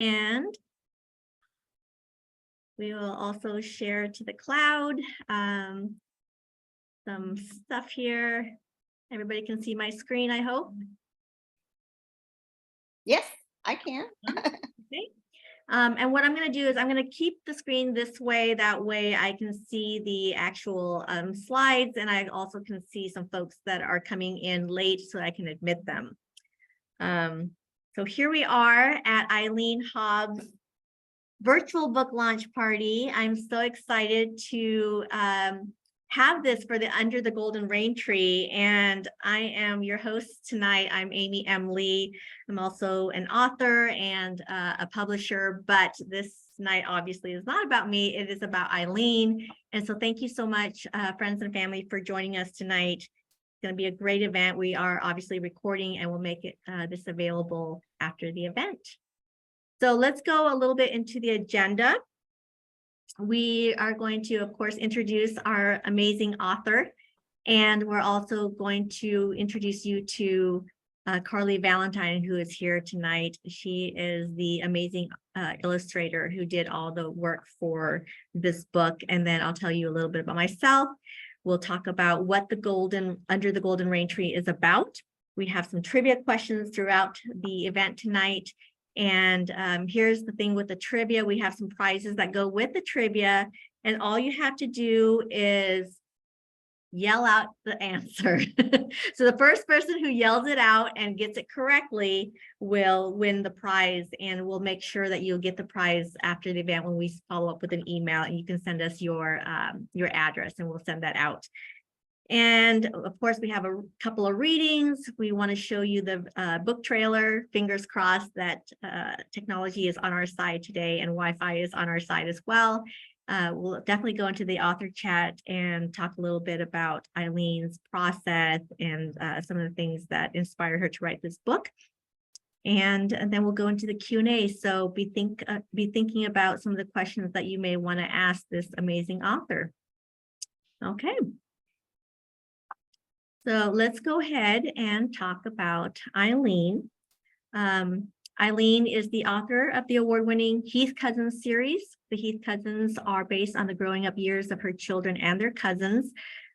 And we will also share to the cloud some stuff here. Everybody can see my screen, I hope. Yes, I can. Okay. And what I'm going to do is I'm going to keep the screen this way. That way I can see the actual slides, and I also can see some folks that are coming in late so I can admit them. So here we are at Eileen Hobbs' virtual book launch party. I'm so excited to have this for the Under the Golden Rain Tree, and I am your host tonight. I'm Amy M. Lee. I'm also an author and a publisher, but this night obviously is not about me. It is about Eileen. And so thank you so much, friends and family, for joining us tonight. It's going to be a great event. We are obviously recording and we'll make it this available after the event. So let's go a little bit into the agenda. We are going to, of course, introduce our amazing author, and we're also going to introduce you to Carli Valentine, who is here tonight. She is the amazing illustrator who did all the work for this book. And then I'll tell you a little bit about myself. We'll talk about what the Under the Golden Rain Tree is about. We have some trivia questions throughout the event tonight. And here's the thing with the trivia. We have some prizes that go with the trivia. And all you have to do is yell out the answer. So the first person who yells it out and gets it correctly will win the prize. And we'll make sure that you'll get the prize after the event when we follow up with an email, and you can send us your address and we'll send that out. And of course, we have a couple of readings. We want to show you the book trailer. Fingers crossed that technology is on our side today and Wi-Fi is on our side as well. We'll definitely go into the author chat and talk a little bit about Eileen's process and some of the things that inspired her to write this book. And then we'll go into the Q&A. So be thinking about some of the questions that you may want to ask this amazing author. Okay. So let's go ahead and talk about Eileen. Eileen is the author of the award-winning Heath Cousins series. The Heath Cousins are based on the growing up years of her children and their cousins.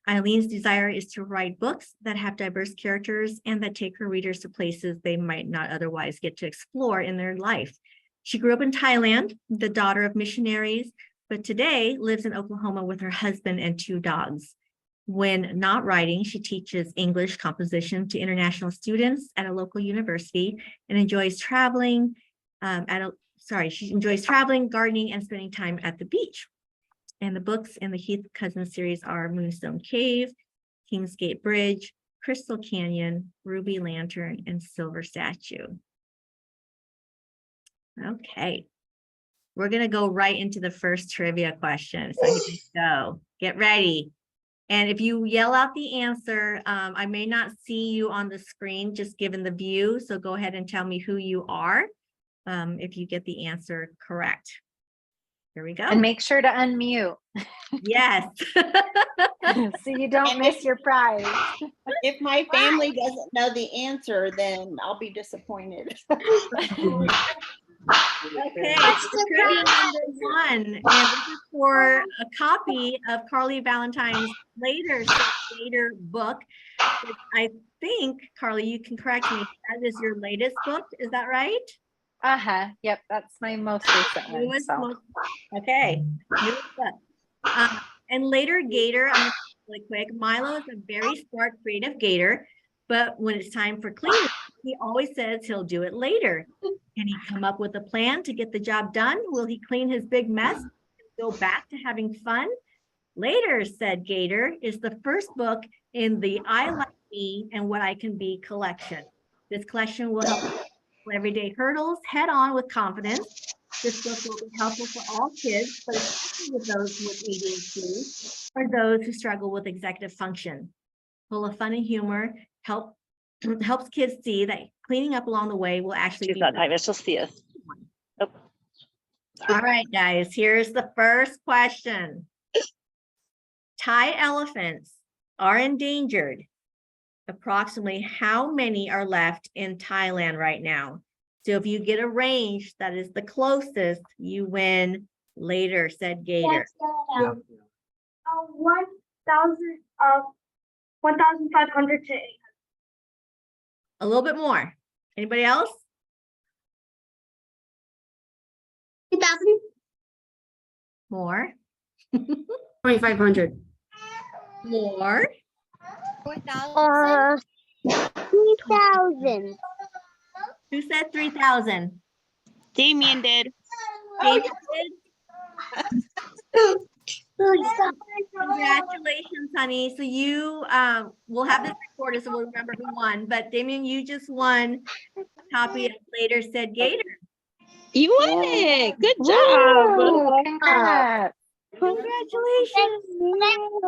Eileen's desire is to write books that have diverse characters and that take her readers to places they might not otherwise get to explore in their life. She grew up in Thailand, the daughter of missionaries, but today lives in Oklahoma with her husband and 2 dogs. When not writing, she teaches English composition to international students at a local university and enjoys traveling, she enjoys traveling, gardening, and spending time at the beach. And the books in the Heath Cousins series are Moonstone Cave, Kingsgate Bridge, Crystal Canyon, Ruby Lantern, and Silver Statue. Okay, we're going to go right into the first trivia question. So here we go. Get ready. And if you yell out the answer, I may not see you on the screen, just given the view. So go ahead and tell me who you are if you get the answer correct. Here we go. And make sure to unmute. Yes. So you don't miss your prize. If my family doesn't know the answer, then I'll be disappointed. Okay, so trivia number 1, and this is for a copy of Carli Valentine's later book. I think, Carli, you can correct me, that is your latest book, is that right? Yep, that's my most recent one. So. Okay, newest book. And later gator, I'm gonna really quick. Milo is a very smart, creative gator, but when it's time for cleaning, he always says he'll do it later. Can he come up with a plan to get the job done? Will he clean his big mess and go back to having fun? Later, said Gator, is the first book in the I Like Me and What I Can Be collection. This collection will help tackle everyday hurdles head on with confidence. This book will be helpful for all kids, but especially with those with ADHD or those who struggle with executive function. Full of fun and humor, helps kids see that cleaning up along the way will actually be time. It's just see us. Oh. All right, guys, here's the first question. Thai elephants are endangered. Approximately how many are left in Thailand right now? So if you get a range that is the closest, you win later, said Gator. 1,500 to 800. A little bit more. Anybody else? 3,000. More. 2,500. More. 3,000. Who said 3,000? Damien did. David did? Congratulations, honey. So you will have this recorded, so we'll remember who won. But Damien, you just won a copy of Later Said Gator. You won it. Good job. Woo, congrats. Congratulations.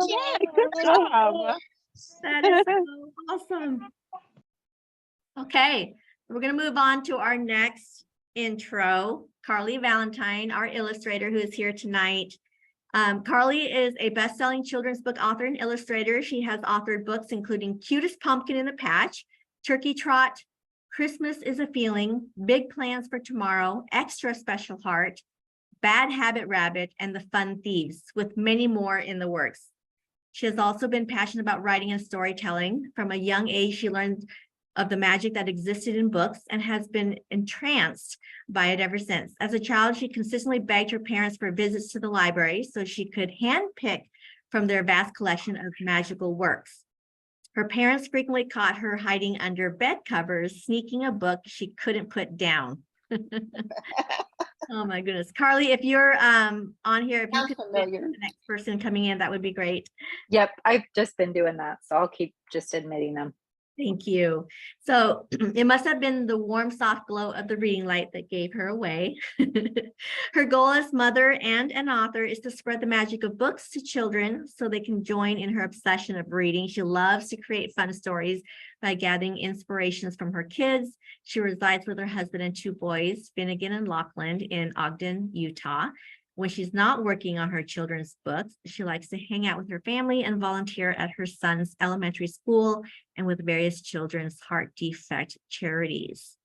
Yeah, good job. That is so awesome. Okay, we're going to move on to our next intro. Carli Valentine, our illustrator, who is here tonight. Carli is a best-selling children's book author and illustrator. She has authored books including Cutest Pumpkin in the Patch, Turkey Trot, Christmas is a Feeling, Big Plans for Tomorrow, Extra Special Heart, Bad Habit Rabbit, and The Fun Thieves, with many more in the works. She has also been passionate about writing and storytelling. From a young age, she learned of the magic that existed in books and has been entranced by it ever since. As a child, she consistently begged her parents for visits to the library so she could handpick from their vast collection of magical works. Her parents frequently caught her hiding under bed covers, sneaking a book she couldn't put down. Oh my goodness. Carli, if you're on here, if you Sounds could familiar. the next person coming in, that would be great. Yep, I've just been doing that, so I'll keep just admitting them. Thank you. So it must have been the warm, soft glow of the reading light that gave her away. Her goal as mother and an author is to spread the magic of books to children so they can join in her obsession of reading. She loves to create fun stories by gathering inspirations from her kids. She resides with her husband and 2 boys, Finnegan and Lachlan, in Ogden, Utah. When she's not working on her children's books, she likes to hang out with her family and volunteer at her son's elementary school and with various children's heart defect charities.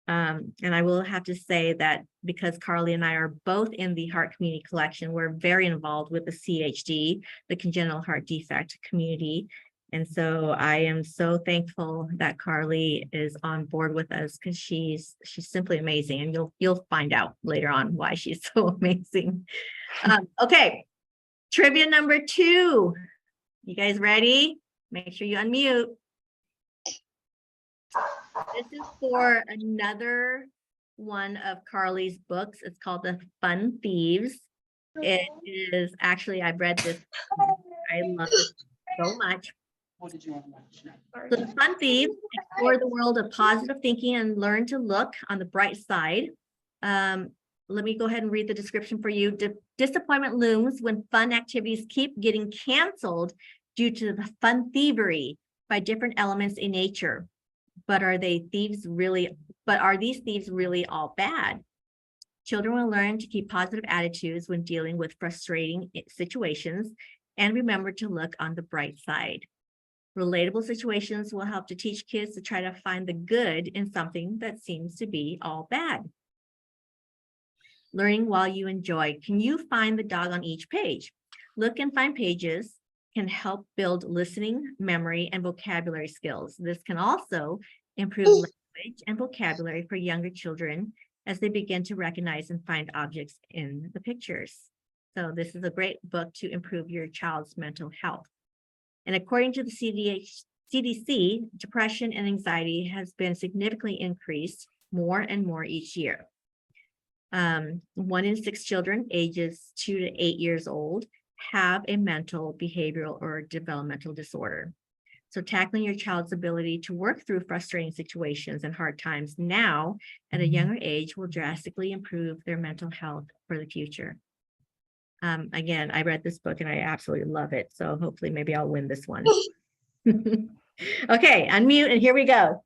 And I will have to say that because Carli and I are both in the Heart Community Collection, we're very involved with the CHD, the Congenital Heart Defect community. And so I am so thankful that Carli is on board with us because she's simply amazing, and you'll find out later on why she's so amazing. Okay, trivia number 2. You guys ready? Make sure you unmute. This is for another one of Carli's books. It's called The Fun Thieves. It is actually, I've read this. I love it so much. So The Fun Thieves explore the world of positive thinking and learn to look on the bright side. Let me go ahead and read the description for you. Disappointment looms when fun activities keep getting canceled due to the fun thievery by different elements in nature. But are these thieves really all bad? Children will learn to keep positive attitudes when dealing with frustrating situations and remember to look on the bright side. Relatable situations will help to teach kids to try to find the good in something that seems to be all bad. Learning while you enjoy. Can you find the dog on each page? Look and find pages can help build listening, memory, and vocabulary skills. This can also improve language and vocabulary for younger children as they begin to recognize and find objects in the pictures. So this is a great book to improve your child's mental health. And according to the CDC, depression and anxiety has been significantly increased more and more each year. 1 in 6 children ages 2 to 8 years old have a mental, behavioral, or developmental disorder. So tackling your child's ability to work through frustrating situations and hard times now at a younger age will drastically improve their mental health for the future. Again, I read this book and I absolutely love it. So hopefully maybe I'll win this one. Okay, unmute and here we go.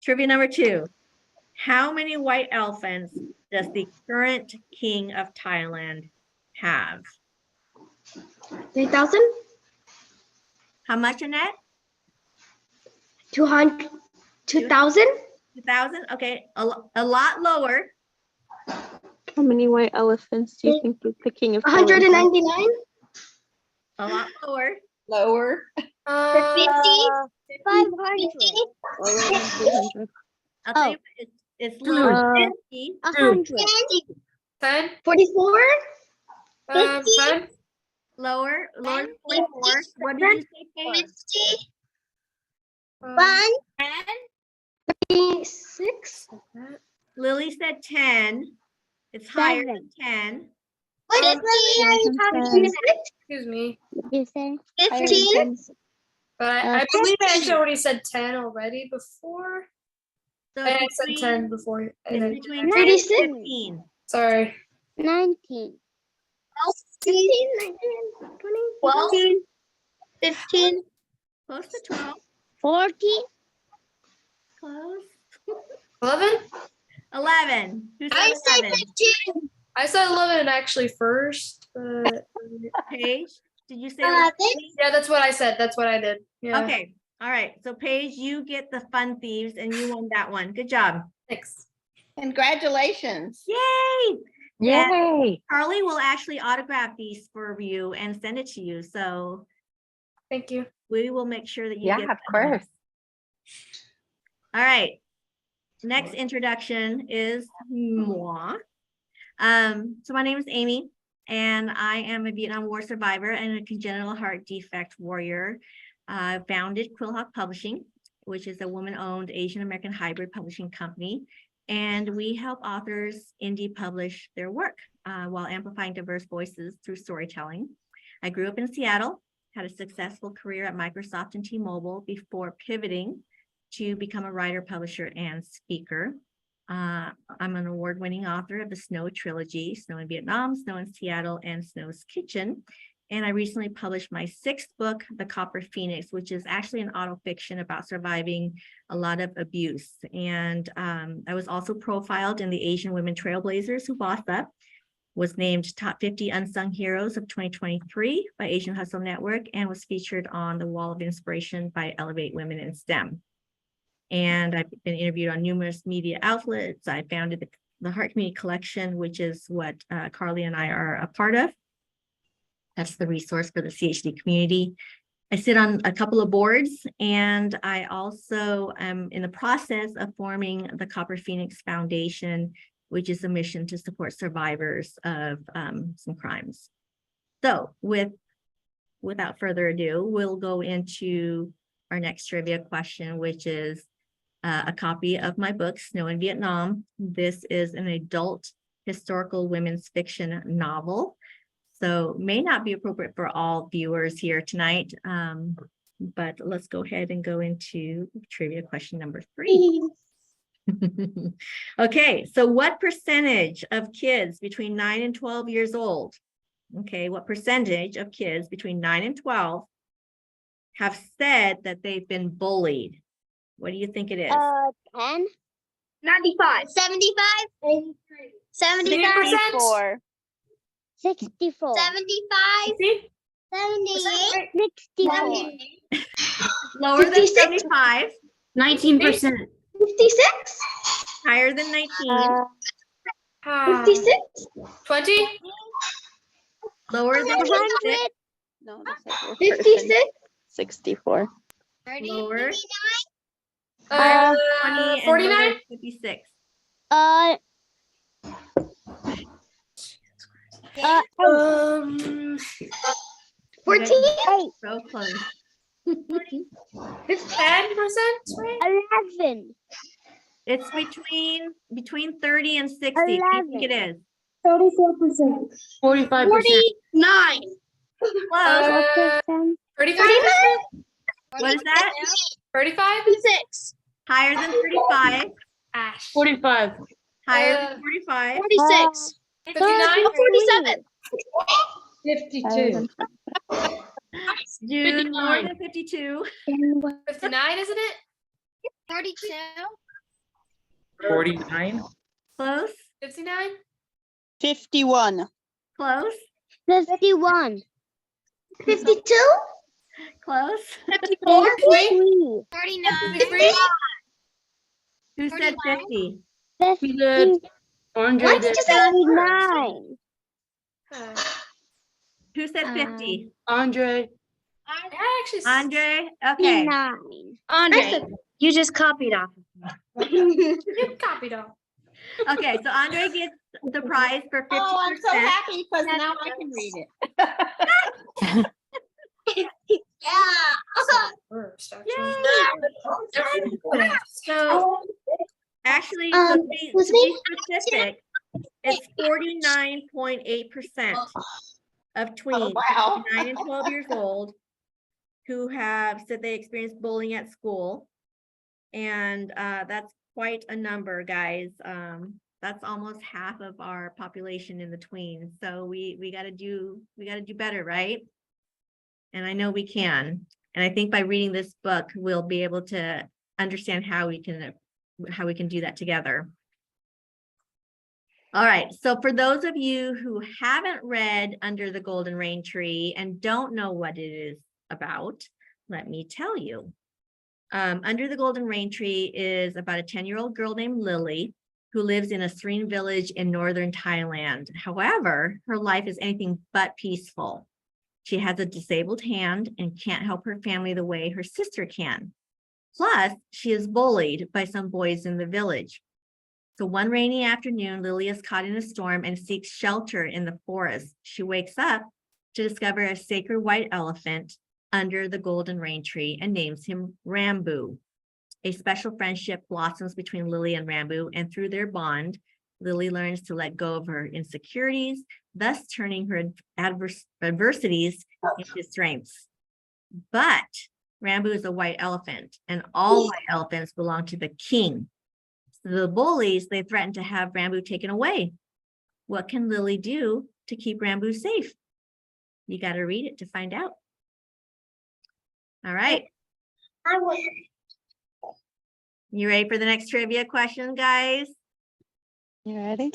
Trivia number 2. How many white elephants does the current king of Thailand have? 3,000. How much, Annette? 2,000. 2,000? Okay, a lot lower. How many white elephants do you think is the king of Thailand? 199. A lot lower. Lower. 50. 500. Lower than 200. I'll tell you, it's lower than 50. 100. 10, 44. 10, Lower than 44. What did you say, Kate? 50. uh, 56. Lily said 10. It's higher than 10. 50. excuse me. You say? 15. But I believe I actually already said 10 already before. So I it's said 10 before. it's And then, between 10 and 36. 15. sorry. 19. 15, 19, 20, 12, 15. Close to 12. 40. Close. 11? 11. Who said I said 11? 15. I said 11 actually first. But Paige, did you say 11. 11? yeah, that's what I said. That's what I did. Yeah. Okay. All right. So Paige, you get the fun thieves and you won that one. Good job. Thanks. Congratulations. Yay. Yay. Carli will actually autograph these for you and send it to you. So Thank you. we will make sure that you Yeah, get of them. course. All right. Next introduction is moi. So my name is Amy, and I am a Vietnam War survivor and a congenital heart defect warrior. I founded Quill Hawk Publishing, which is a woman-owned Asian American hybrid publishing company. And we help authors indie publish their work while amplifying diverse voices through storytelling. I grew up in Seattle, had a successful career at Microsoft and T-Mobile before pivoting to become a writer, publisher, and speaker. I'm an award-winning author of the Snow trilogy, Snow in Vietnam, Snow in Seattle, and Snow's Kitchen. And I recently published my 6th book, The Copper Phoenix, which is actually an autofiction about surviving a lot of abuse. And I was also profiled in the Asian Women Trailblazers Who Boss Up, was named Top 50 Unsung Heroes of 2023 by Asian Hustle Network, and was featured on the Wall of Inspiration by Elevate Women in STEM. And I've been interviewed on numerous media outlets. I founded the Heart Community Collection, which is what Carli and I are a part of. That's the resource for the CHD community. I sit on a couple of boards, and I also am in the process of forming the Copper Phoenix Foundation, which is a mission to support survivors of some crimes. So without further ado, we'll go into our next trivia question, which is a copy of my book, Snow in Vietnam. This is an adult historical women's fiction novel. So may not be appropriate for all viewers here tonight, but let's go ahead and go into trivia question number 3. Okay, so what percentage of kids between 9 and 12 years old, okay, what percentage of kids between 9 and 12 have said that they've been bullied? What do you think it is? 10. 95. 75. 83. 75. 80%. 64. 75. 78. 64. Lower than 56. 75, 19%. 56. higher than 19, 56. 20? lower than 100. 26, No, that's not your 56. 64. lower, higher than 20, and 49? lower than 56. 14. So close. 10%, right? 11. It's between 30 and 60. What do you think it is? 34%. 45%. 49. Close. 35%? What is that? 35? 56. Higher than 35, Ash. 45. higher than 45, 46. 59? 47. 52. June, lower than 52, 59, isn't it? 32. 49. close, 59? 51. close, 51. 52. close, 54. 53? 39. 53? Who said 50? We did. Andre What did did. you say? 39. Who said 50? Andre. I actually Andre? Okay. 39. Andre, You just copied off. You copied off. Okay, so Andre gets the prize for 50%. Oh, I'm so happy because now I can read it. First, So actually, Um, to be was me? specific, it's 49.8% of tweens, wow. 9 and 12 years old, who have said they experienced bullying at school. And that's quite a number, guys. That's almost half of our population in the tweens. So we gotta do better, right? And I know we can. And I think by reading this book, we'll be able to understand how we can do that together. All right, so for those of you who haven't read Under the Golden Rain Tree and don't know what it is about, let me tell you. Under the Golden Rain Tree is about a 10-year-old girl named Lily who lives in a serene village in Northern Thailand. However, her life is anything but peaceful. She has a disabled hand and can't help her family the way her sister can. Plus, she is bullied by some boys in the village. So one rainy afternoon, Lily is caught in a storm and seeks shelter in the forest. She wakes up to discover a sacred white elephant under the golden rain tree and names him Rambu. A special friendship blossoms between Lily and Rambu, and through their bond, Lily learns to let go of her insecurities, thus turning her adversities into strengths. But Rambu is a white elephant, and all white elephants belong to the king. So the bullies, they threaten to have Rambu taken away. What can Lily do to keep Rambu safe? You got to read it to find out. All right. You ready for the next trivia question, guys? You ready?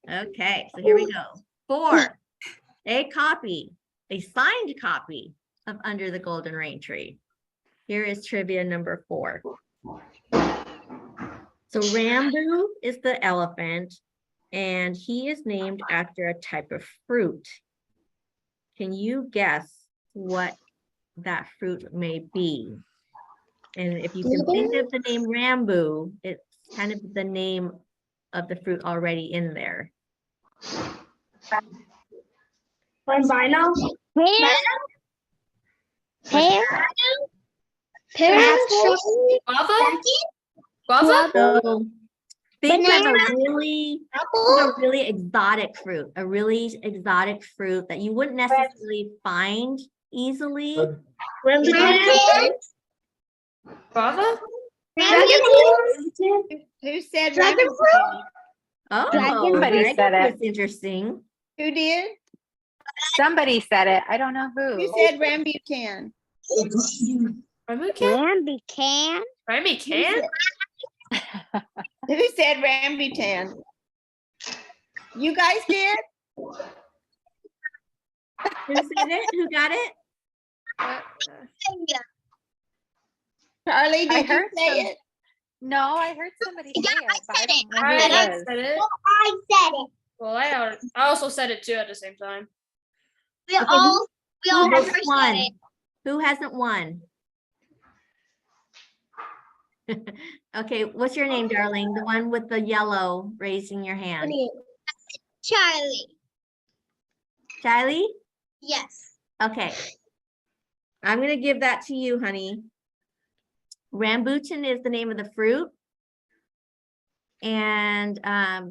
Okay, so here we go. For a signed copy of Under the Golden Rain Tree. Here is trivia number 4. So Rambu is the elephant, and he is named after a type of fruit. Can you guess what that fruit may be? And if you can think of the name Rambu, it's kind of the name of the fruit already in there. Albino? Pear? Guava? So think of Banana? a really exotic fruit, that you wouldn't necessarily find easily. Guava? Who said Dragon rambutan? Oh, Somebody dragon said it. fruit's interesting. Who did? Somebody said it. I don't know Who who. said rambutan? Ramu can? Remy can? Who said rambutan? You guys did? Who said it? Who got it? Charlie, I did you heard say some- it? No, I heard somebody say Yeah, it, but I don't know I who it is. said it. I said it. Well, I also said it too at the same time. We Okay, all Who have has said won? it. Who hasn't won? Okay, what's your name, darling? The one with the yellow raising your hand. Charlie. Charlie? Yes. Okay. I'm going to give that to you, honey. Rambutan is the name of the fruit. And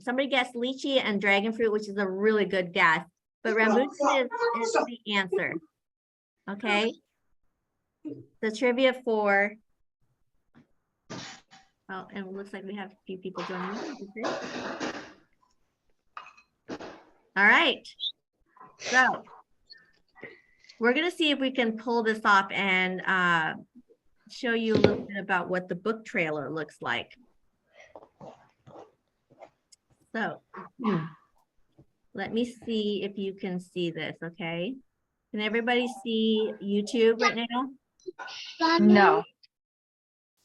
somebody guessed lychee and dragon fruit, which is a really good guess. But rambutan is the answer. Okay. The trivia 4. Oh, and it looks like we have a few people joining us. All right. So we're going to see if we can pull this off and show you a little bit about what the book trailer looks like. So let me see if you can see this, okay? Can everybody see YouTube right now? No.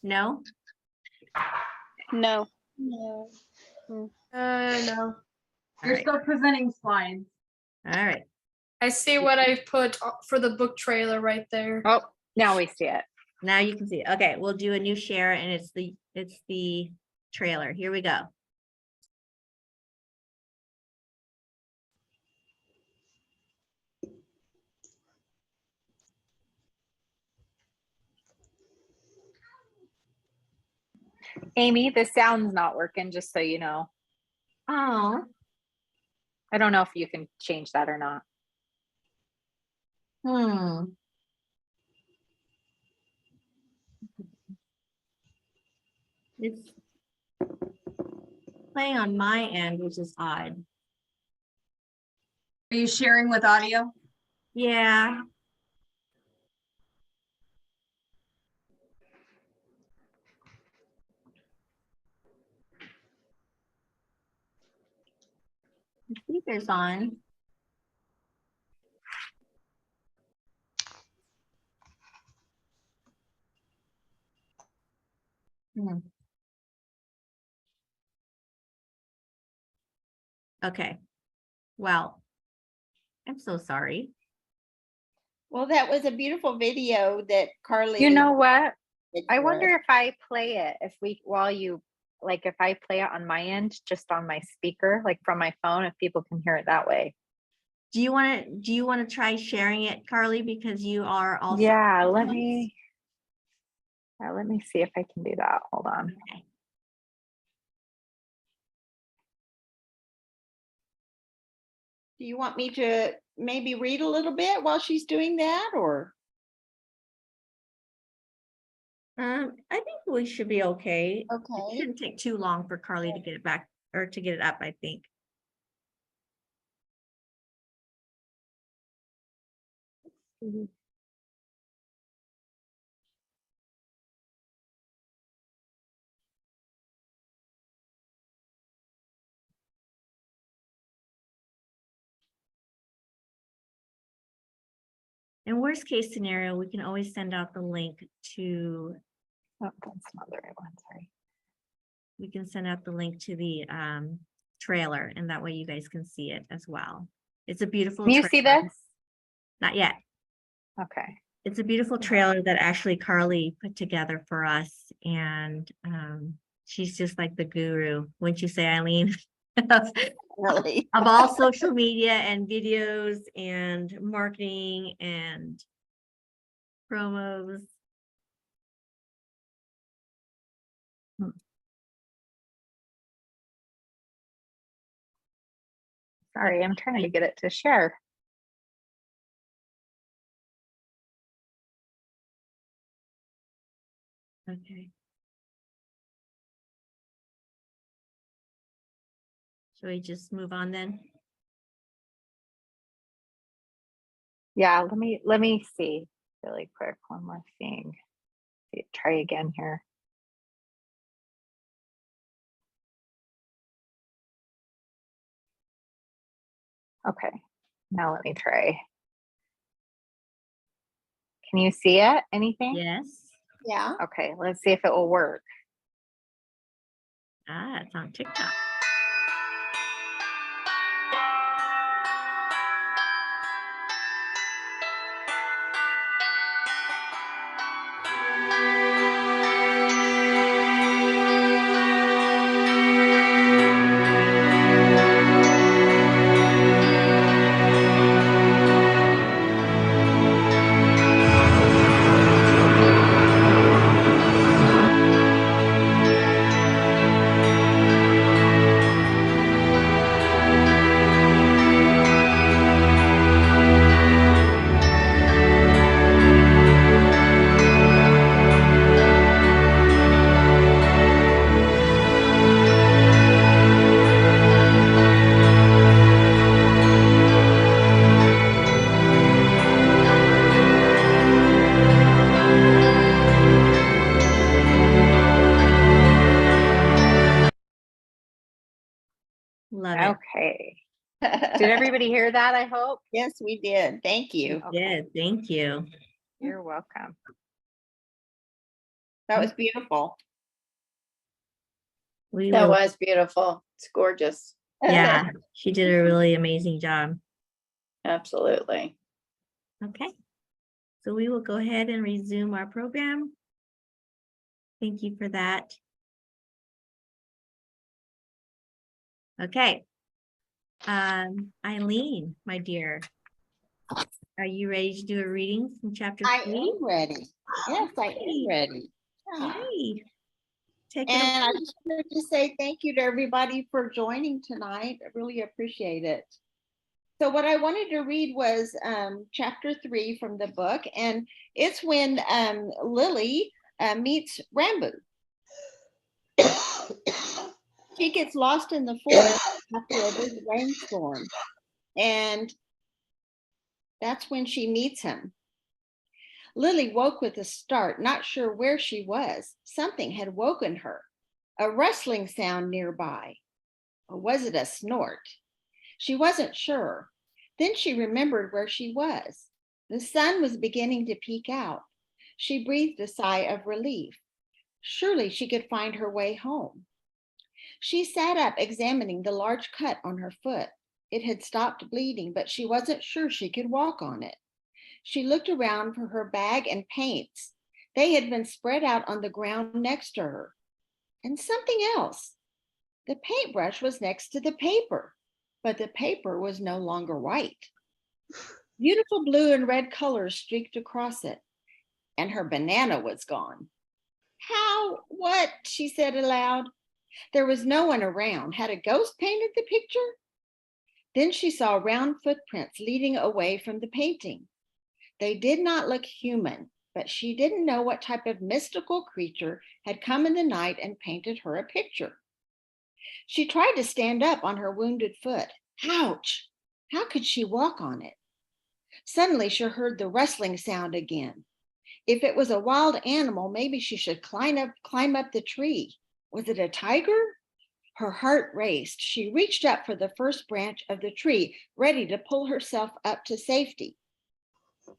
No? No. No. No. All You're right. still presenting slides. All right. I see what I put for the book trailer right there. Oh, now we see it. Now you can see it. Okay, we'll do a new share and it's the trailer. Here we go. Amy, the sound's not working, just so you know. Oh. I don't know if you can change that or not. It's playing on my end, which is odd. Are you sharing with audio? Yeah. The speaker's on. Okay. Well, I'm so sorry. Well, that was a beautiful video that Carli. You know what? did I for wonder us. if I play it, if I play it on my end, just on my speaker, like from my phone, if people can hear it that way. Do you want to try sharing it, Carli, because you are also Yeah, let me see if I can do that. Hold on. Okay. Do you want me to maybe read a little bit while she's doing that, or? I think we should be okay. It Okay. shouldn't take too long for Carli to get it back or to get it up, I think. In worst case scenario, we can always send out the link to, Oh, that's not the right one. Sorry. we can send out the link to the trailer and that way you guys can see it as well. It's a beautiful Can you see trailer. this? Not yet. Okay. It's a beautiful trailer that actually Carli put together for us. And she's just like the guru, wouldn't you say, Eileen? Really? Of all social media and videos and marketing and promos. Sorry, I'm trying to get it to share. Okay. Shall we just move on then? Yeah, let me see really quick one more thing. Try again here. Okay, now let me try. Can you see it? Anything? Yes. Yeah. Okay, let's see if it will work. Ah, it's on TikTok. Love it. Okay. Did everybody hear that? I hope. Yes, we did. Thank you. Yeah, thank you. You're welcome. That was beautiful. We That will, was beautiful. It's gorgeous. yeah, she did a really amazing job. Absolutely. Okay. So we will go ahead and resume our program. Thank you for that. Okay. Eileen, my dear, are you ready to do a reading from chapter I 3? am ready. Yes, I Okay. am ready. Yeah. Yay. Take it And I away. just wanted to say thank you to everybody for joining tonight. I really appreciate it. So what I wanted to read was chapter 3 from the book, and it's when Lily meets Rambu. She gets lost in the forest after a big rainstorm, and that's when she meets him. Lily woke with a start, not sure where she was. Something had woken her. A rustling sound nearby. Or was it a snort? She wasn't sure. Then she remembered where she was. The sun was beginning to peek out. She breathed a sigh of relief. Surely she could find her way home. She sat up, examining the large cut on her foot. It had stopped bleeding, but she wasn't sure she could walk on it. She looked around for her bag and paints. They had been spread out on the ground next to her. And something else. The paintbrush was next to the paper, but the paper was no longer white. Beautiful blue and red colors streaked across it, and her banana was gone. How? What? She said aloud. There was no one around. Had a ghost painted the picture? Then she saw round footprints leading away from the painting. They did not look human, but she didn't know what type of mystical creature had come in the night and painted her a picture. She tried to stand up on her wounded foot. Ouch! How could she walk on it? Suddenly she heard the rustling sound again. If it was a wild animal, maybe she should climb up the tree. Was it a tiger? Her heart raced. She reached up for the first branch of the tree, ready to pull herself up to safety.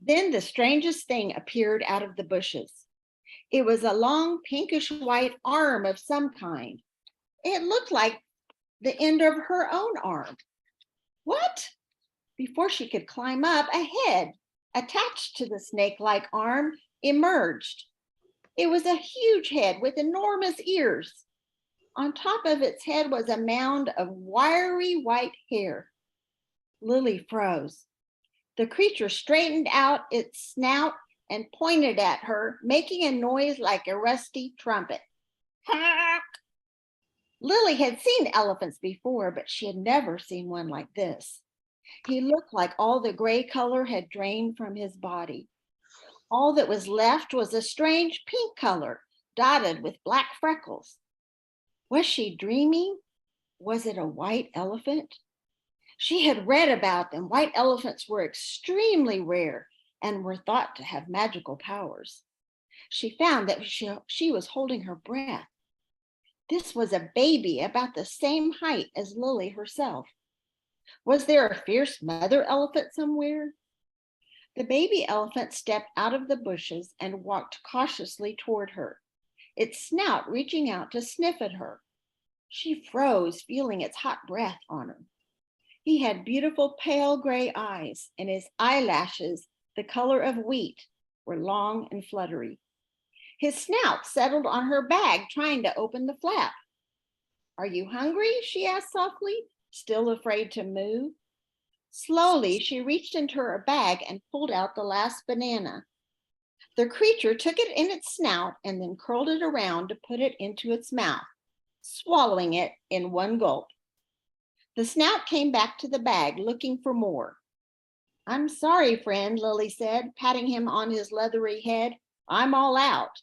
Then the strangest thing appeared out of the bushes. It was a long pinkish white arm of some kind. It looked like the end of her own arm. What? Before she could climb up, a head attached to the snake-like arm emerged. It was a huge head with enormous ears. On top of its head was a mound of wiry white hair. Lily froze. The creature straightened out its snout and pointed at her, making a noise like a rusty trumpet. Honk! Lily had seen elephants before, but she had never seen one like this. He looked like all the gray color had drained from his body. All that was left was a strange pink color, dotted with black freckles. Was she dreaming? Was it a white elephant? She had read about them. White elephants were extremely rare and were thought to have magical powers. She found that she was holding her breath. This was a baby about the same height as Lily herself. Was there a fierce mother elephant somewhere? The baby elephant stepped out of the bushes and walked cautiously toward her, its snout reaching out to sniff at her. She froze, feeling its hot breath on her. He had beautiful pale gray eyes, and his eyelashes, the color of wheat, were long and fluttery. His snout settled on her bag, trying to open the flap. "Are you hungry?" she asked softly, still afraid to move. Slowly, she reached into her bag and pulled out the last banana. The creature took it in its snout and then curled it around to put it into its mouth, swallowing it in one gulp. The snout came back to the bag, looking for more. "I'm sorry, friend," Lily said, patting him on his leathery head. "I'm all out."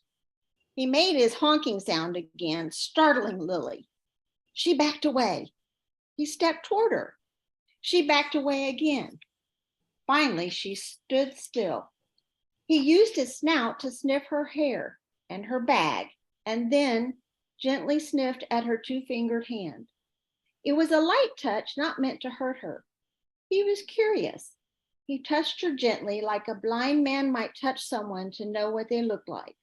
He made his honking sound again, startling Lily. She backed away. He stepped toward her. She backed away again. Finally, she stood still. He used his snout to sniff her hair and her bag, and then gently sniffed at her two-fingered hand. It was a light touch, not meant to hurt her. He was curious. He touched her gently, like a blind man might touch someone to know what they looked like.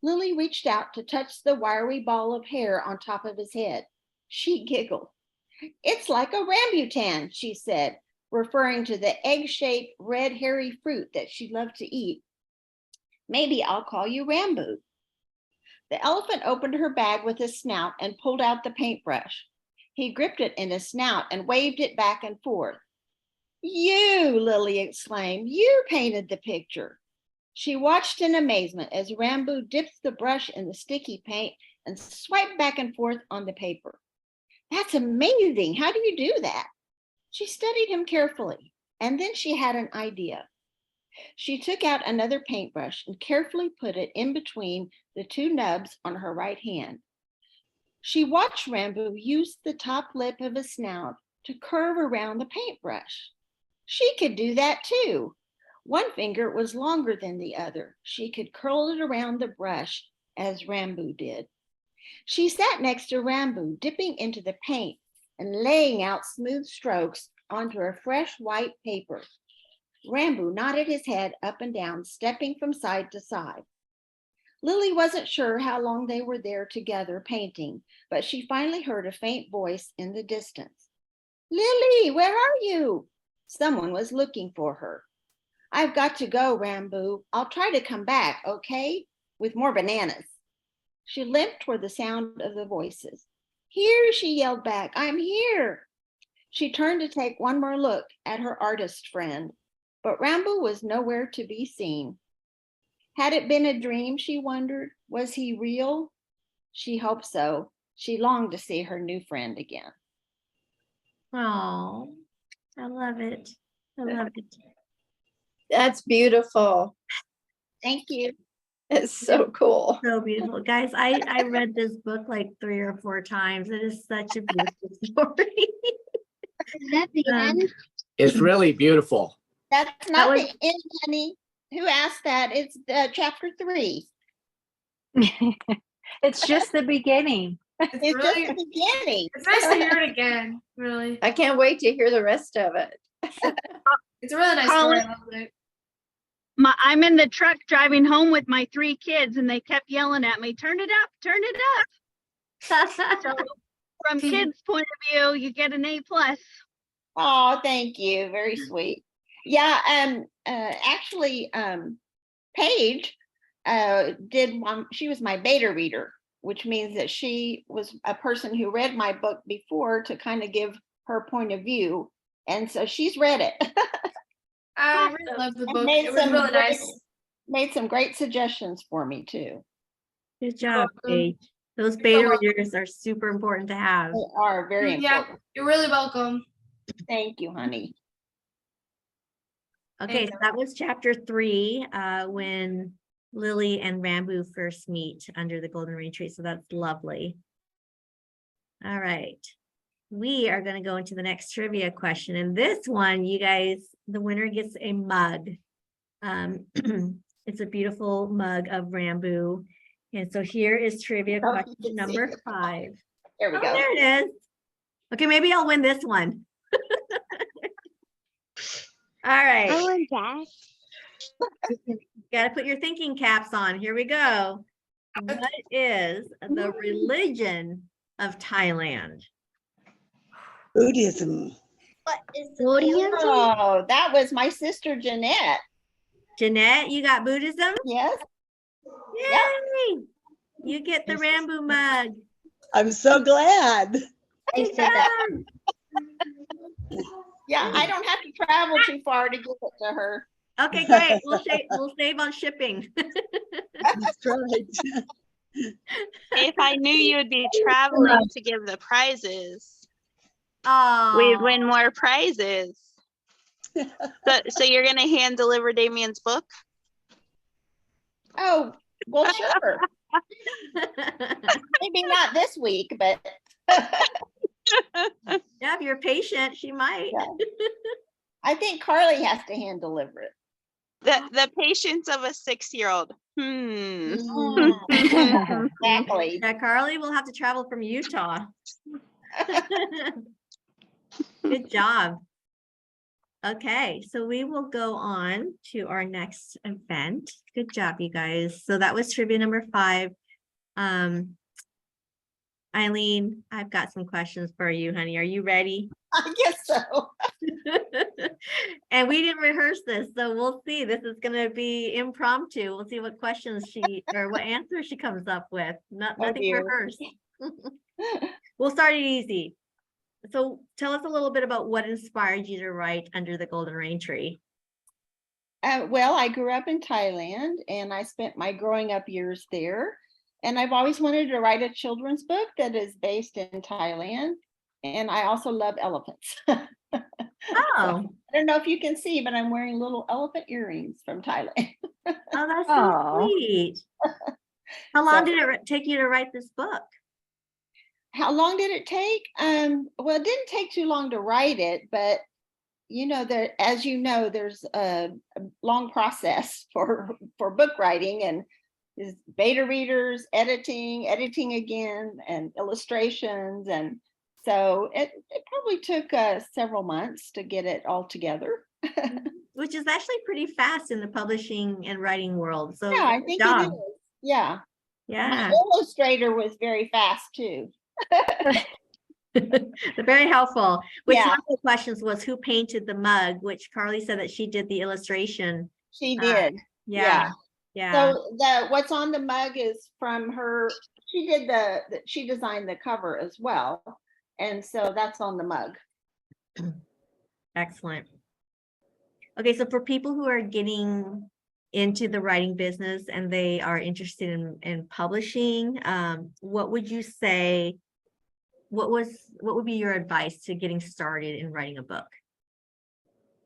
Lily reached out to touch the wiry ball of hair on top of his head. She giggled. It's like a rambutan, she said, referring to the egg-shaped red hairy fruit that she loved to eat. Maybe I'll call you Rambu. The elephant opened her bag with his snout and pulled out the paintbrush. He gripped it in his snout and waved it back and forth. You, Lily exclaimed, you painted the picture. She watched in amazement as Rambu dipped the brush in the sticky paint and swiped back and forth on the paper. That's amazing. How do you do that? She studied him carefully, and then she had an idea. She took out another paintbrush and carefully put it in between the two nubs on her right hand. She watched Rambu use the top lip of his snout to curve around the paintbrush. She could do that too. One finger was longer than the other. She could curl it around the brush as Rambu did. She sat next to Rambu, dipping into the paint and laying out smooth strokes onto a fresh white paper. Rambu nodded his head up and down, stepping from side to side. Lily wasn't sure how long they were there together painting, but she finally heard a faint voice in the distance. Lily, where are you? Someone was looking for her. I've got to go, Rambu. I'll try to come back, okay? With more bananas. She limped toward the sound of the voices. Here, she yelled back, I'm here. She turned to take one more look at her artist friend, but Rambu was nowhere to be seen. Had it been a dream, she wondered? Was he real? She hoped so. She longed to see her new friend again. Oh, I love it. I love it. That's beautiful. Thank you. It's so cool. So beautiful. Guys, I read this book like 3 or 4 times. It is such a beautiful story. Is that the Um, end? It's really beautiful. That's not was- the end, honey. Who asked that? It's chapter 3. It's just the beginning. It's really- just the beginning. It's nice to hear it again, really. I can't wait to hear the rest of it. It's a really nice story. I love it. I'm in the truck driving home with my 3 kids and they kept yelling at me, turn it up, turn it up. So from kids' point of view, you get an A+. Oh, thank you. Very sweet. Yeah, actually, Paige she was my beta reader, which means that she was a person who read my book before to kind of give her point of view. And so she's read it. I really love the And book. made It was some really great- nice. Made some great suggestions for me too. Good job, welcome. Paige. Those You're beta welcome. readers are super important to have. They are very Yeah, important. you're really welcome. Thank you, honey. Okay, Thank so that was chapter 3, when Lily and Rambu first meet under the golden rain tree. So that's lovely. All right. We are going to go into the next trivia question. And this one, you guys, the winner gets a mug. It's a beautiful mug of Rambu. And so here is trivia Oh, you question can see number it. 5. There we Oh, go. there it is. Okay, maybe I'll win this one. All right. I want that. Got to put your thinking caps on. Here we go. What is the religion of Thailand? Buddhism. What is Buddhism? Oh, that was my sister Jeanette. Jeanette, you got Buddhism? Yes. Yay! You get the Rambu mug. I'm so glad. I said that. Yeah, I don't have to travel too far to give it to her. Okay, great. We'll save on shipping. That's right. If I knew you would be traveling to give the prizes, Oh, we'd win more prizes. So you're going to hand deliver Damien's book? Oh, well, sure. Maybe not this week, but yeah, if you're patient, she might. I think Carli has to hand deliver it. The patience of a 6-year-old. Exactly. Yeah, Carli will have to travel from Utah. Good job. Okay, so we will go on to our next event. Good job, you guys. So that was trivia number 5. Eileen, I've got some questions for you, honey. Are you ready? I guess so. And we didn't rehearse this, so we'll see. This is gonna be impromptu. We'll see what questions or what answers she comes up with. Nothing dear. rehearsed. We'll start it easy. So tell us a little bit about what inspired you to write Under the Golden Rain Tree. Well, I grew up in Thailand and I spent my growing up years there. And I've always wanted to write a children's book that is based in Thailand. And I also love elephants. Oh, I don't know if you can see, but I'm wearing little elephant earrings from Thailand. oh, that's so Aw. sweet. How long So- did it take you to write this book? How long did it take? Well, it didn't take too long to write it, but as you know, there's a long process for book writing, and is beta readers, editing again, and illustrations, and so it probably took several months to get it all together. Which is actually pretty fast in the publishing and writing world. So Yeah, I good think job. it is. Yeah, my Yeah, illustrator was very fast too. very helpful. Which Yeah. one of the questions was who painted the mug, which Carli said that she did the illustration. She did. Yeah, yeah. So what's on the mug is from her. She did she designed the cover as well, and so that's on the mug. Excellent. Okay, so for people who are getting into the writing business and they are interested in publishing, what would you say? What would be your advice to getting started in writing a book?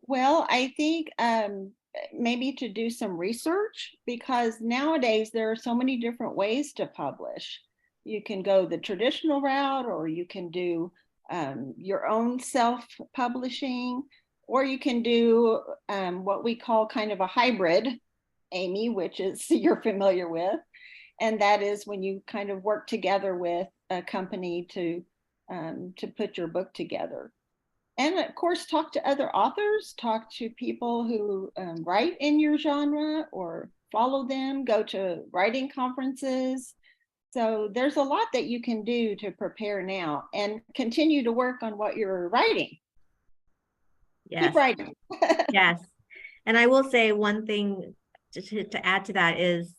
Well, I think maybe to do some research, because nowadays there are so many different ways to publish. You can go the traditional route, or you can do your own self-publishing, or you can do what we call kind of a hybrid, Amy, which is you're familiar with. And that is when you kind of work together with a company to put your book together. And of course, talk to other authors, talk to people who write in your genre, or follow them, go to writing conferences. So there's a lot that you can do to prepare now and continue to work on what you're writing. Yes. Keep writing. Yes. And I will say one thing to add to that is,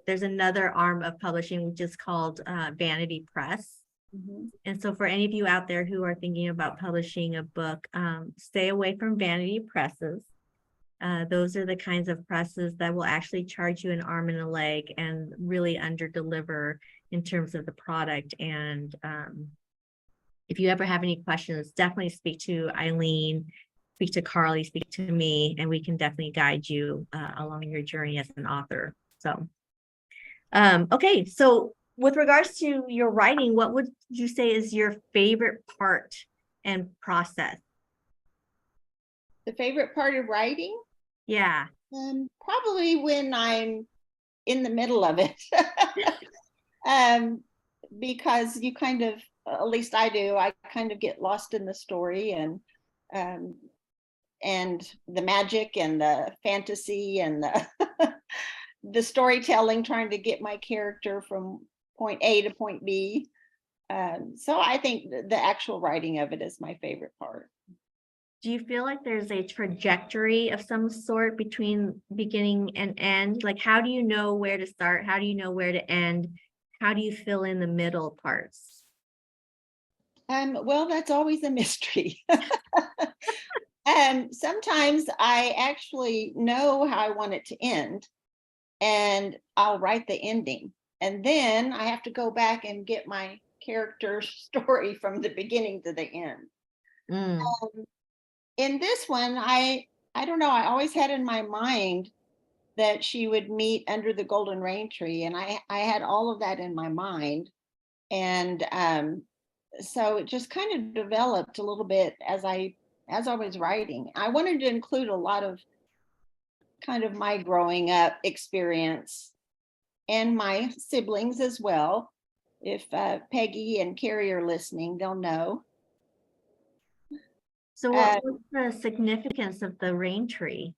there's another arm of publishing, which is called Vanity Press. Mhm. And so for any of you out there who are thinking about publishing a book, stay away from vanity presses. Those are the kinds of presses that will actually charge you an arm and a leg and really under-deliver in terms of the product. And if you ever have any questions, definitely speak to Eileen, speak to Carli, speak to me, and we can definitely guide you along your journey as an author. So, okay, so with regards to your writing, what would you say is your favorite part and process? The favorite part of writing? Yeah. Probably when I'm in the middle of it. Because you kind of, at least I do, I kind of get lost in the story and the magic and the fantasy and the storytelling, trying to get my character from point A to point B. So I think the actual writing of it is my favorite part. Do you feel like there's a trajectory of some sort between beginning and end? Like, how do you know where to start? How do you know where to end? How do you fill in the middle parts? Well, that's always a mystery. Sometimes I actually know how I want it to end, and I'll write the ending. And then I have to go back and get my character story from the beginning to the end. In this one, I don't know, I always had in my mind that she would meet under the golden rain tree, and I had all of that in my mind. And so it just kind of developed a little bit as I was writing. I wanted to include a lot of kind of my growing up experience and my siblings as well. If Peggy and Carrie are listening, they'll know. So what's the significance of the rain tree?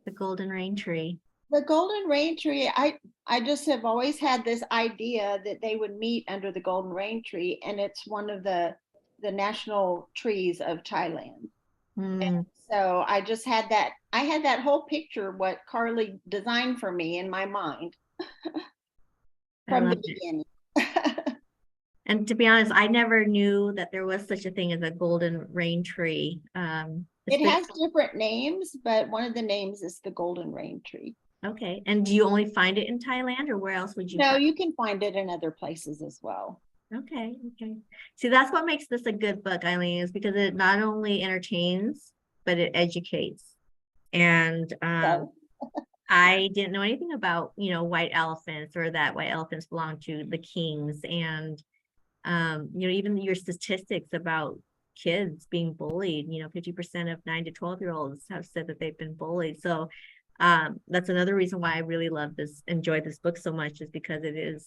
The golden rain tree? The golden rain tree, I just have always had this idea that they would meet under the golden rain tree, and it's one of the national trees of Thailand. And so I just had that, I had that whole picture, what Carli designed for me in my mind from the beginning. And to be honest, I never knew that there was such a thing as a golden rain tree. It has different names, but one of the names is the golden rain tree. Okay. And do you only find it in Thailand, or where else would you? No, you can find it in other places as well. Okay. Okay. See, that's what makes this a good book, Eileen, is because it not only entertains, but it educates. And I didn't know anything about, white elephants, or that white elephants belong to the kings. And, even your statistics about kids being bullied, 50% of 9 to 12-year-olds have said that they've been bullied. So that's another reason why I really enjoyed this book so much, is because it is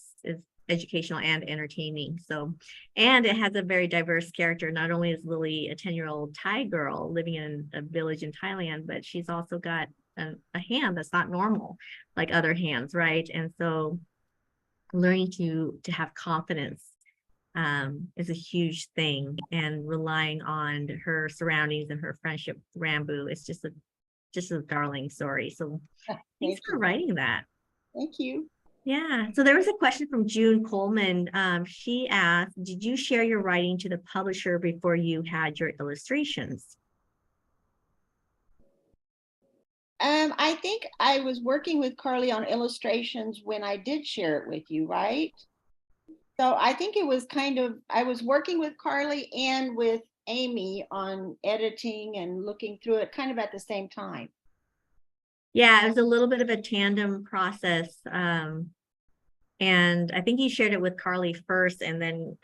educational and entertaining. So, and it has a very diverse character. Not only is Lily a 10-year-old Thai girl living in a village in Thailand, but she's also got a hand that's not normal like other hands, right? And so learning to have confidence is a huge thing, and relying on her surroundings and her friendship with Rambu. It's just a darling story. So thanks for writing that. Thank you. Yeah. So there was a question from June Coleman. She asked, did you share your writing to the publisher before you had your illustrations? I think I was working with Carli on illustrations when I did share it with you, right? So I think it was I was working with Carli and with Amy on editing and looking through it kind of at the same time. Yeah, it was a little bit of a tandem process. And I think you shared it with Carli first, and then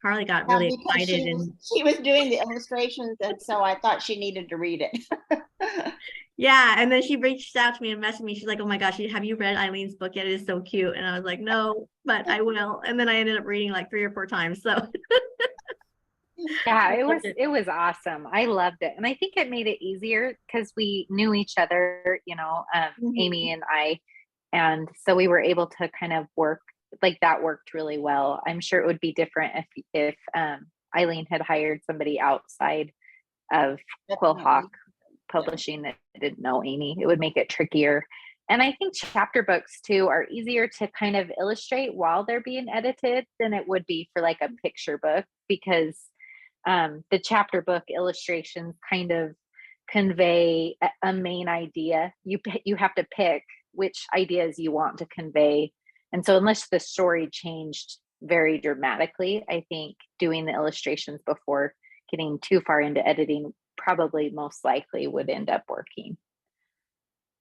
Carli got really excited. She was doing the illustrations, and so I thought she needed to read it. Yeah, and then she reached out to me and messaged me. She's like, "Oh my gosh, have you read Eileen's book yet? It is so cute." And I was like, "No, but I will." And then I ended up reading like 3 or 4 times. So yeah, it was awesome. I loved it. And I think it made it easier because we knew each other, Amy and I. And so we were able to kind of work, like that worked really well. I'm sure it would be different if Eileen had hired somebody outside of Quill Hawk Publishing that didn't know Amy. It would make it trickier. And I think chapter books too are easier to kind of illustrate while they're being edited than it would be for like a picture book, because the chapter book illustrations kind of convey a main idea. You have to pick which ideas you want to convey. And so unless the story changed very dramatically, I think doing the illustrations before getting too far into editing probably most likely would end up working.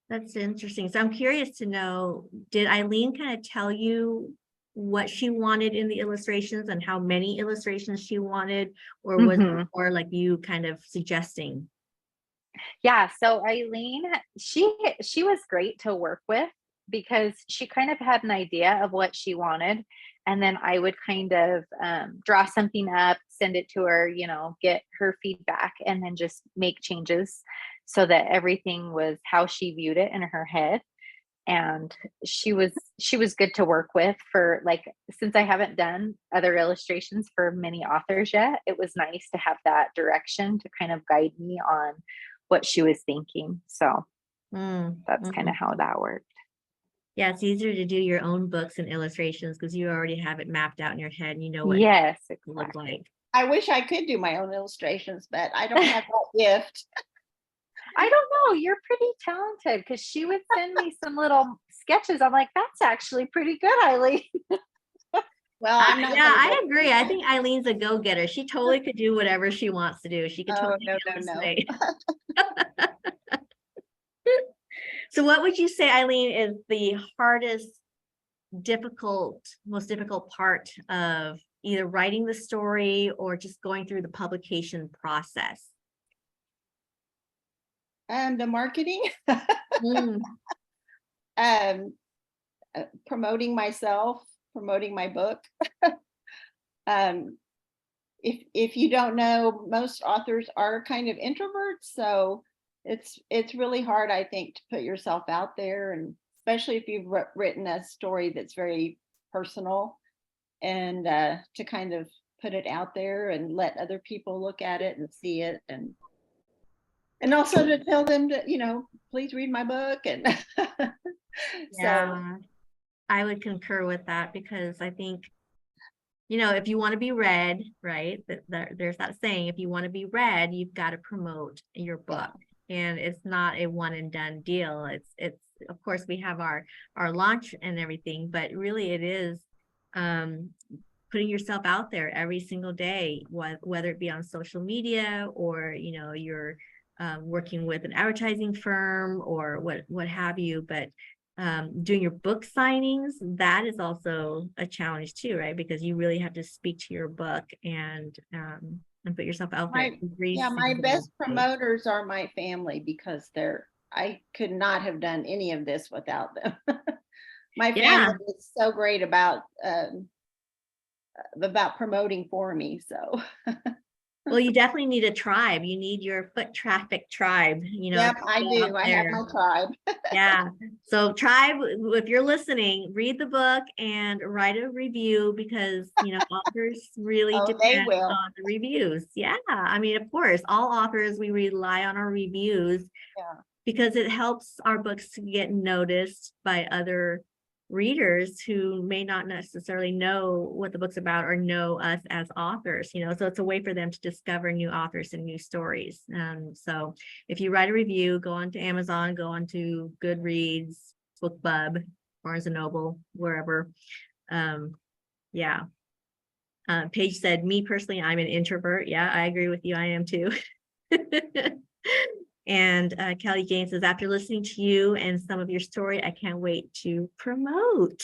that's interesting. So I'm curious to know, did Eileen kind of tell you what she wanted in the illustrations and how many illustrations she wanted, or was it more like you kind of suggesting? Yeah, so Eileen, she was great to work with because she kind of had an idea of what she wanted, and then I would kind of draw something up, send it to her, get her feedback, and then just make changes so that everything was how she viewed it in her head. And she was good to work with for, like, since I haven't done other illustrations for many authors yet, it was nice to have that direction to kind of guide me on what she was thinking. So that's kind of how that worked. Yeah, it's easier to do your own books and illustrations because you already have it mapped out in your head and you know what it looks like. I wish I could do my own illustrations, but I don't have that gift. I don't know. You're pretty talented, because she would send me some little sketches. I'm like, that's actually pretty good, Eileen. Well, I agree. I think Eileen's a go-getter. She totally could do whatever she wants to do. She could totally illustrate. So what would you say, Eileen, is the most difficult part of either writing the story or just going through the publication process? The marketing, promoting myself, promoting my book. if you don't know, most authors are kind of introverts, so it's really hard, I think, to put yourself out there, and especially if you've written a story that's very personal, and to kind of put it out there and let other people look at it and see it, and also to tell them to, please read my book. And Yeah, I would concur with that, because I think, if you want to be read, right, there's that saying, if you want to be read, you've got to promote your book. And it's not a one and done deal. It's of course we have our launch and everything, but really it is putting yourself out there every single day, whether it be on social media, or you're working with an advertising firm, or what have you. But doing your book signings, that is also a challenge too, right? Because you really have to speak to your book and put yourself out there. My best promoters are my family, because I could not have done any of this without them. My family is so great about promoting for me. So well, you definitely need a tribe. You need your foot traffic tribe, Yep, I do. I have my tribe. Yeah. So tribe, if you're listening, read the book and write a review, because authors really depend on the reviews. Yeah. I mean, of course, all authors, we rely on our reviews, because it helps our books to get noticed by other readers who may not necessarily know what the book's about or know us as authors, so it's a way for them to discover new authors and new stories. So if you write a review, go on to Amazon, go on to Goodreads, BookBub, Barnes and Noble, wherever. Paige said, me personally, I'm an introvert. Yeah, I agree with you. I am too. And Kelly Jane says, after listening to you and some of your story, I can't wait to promote.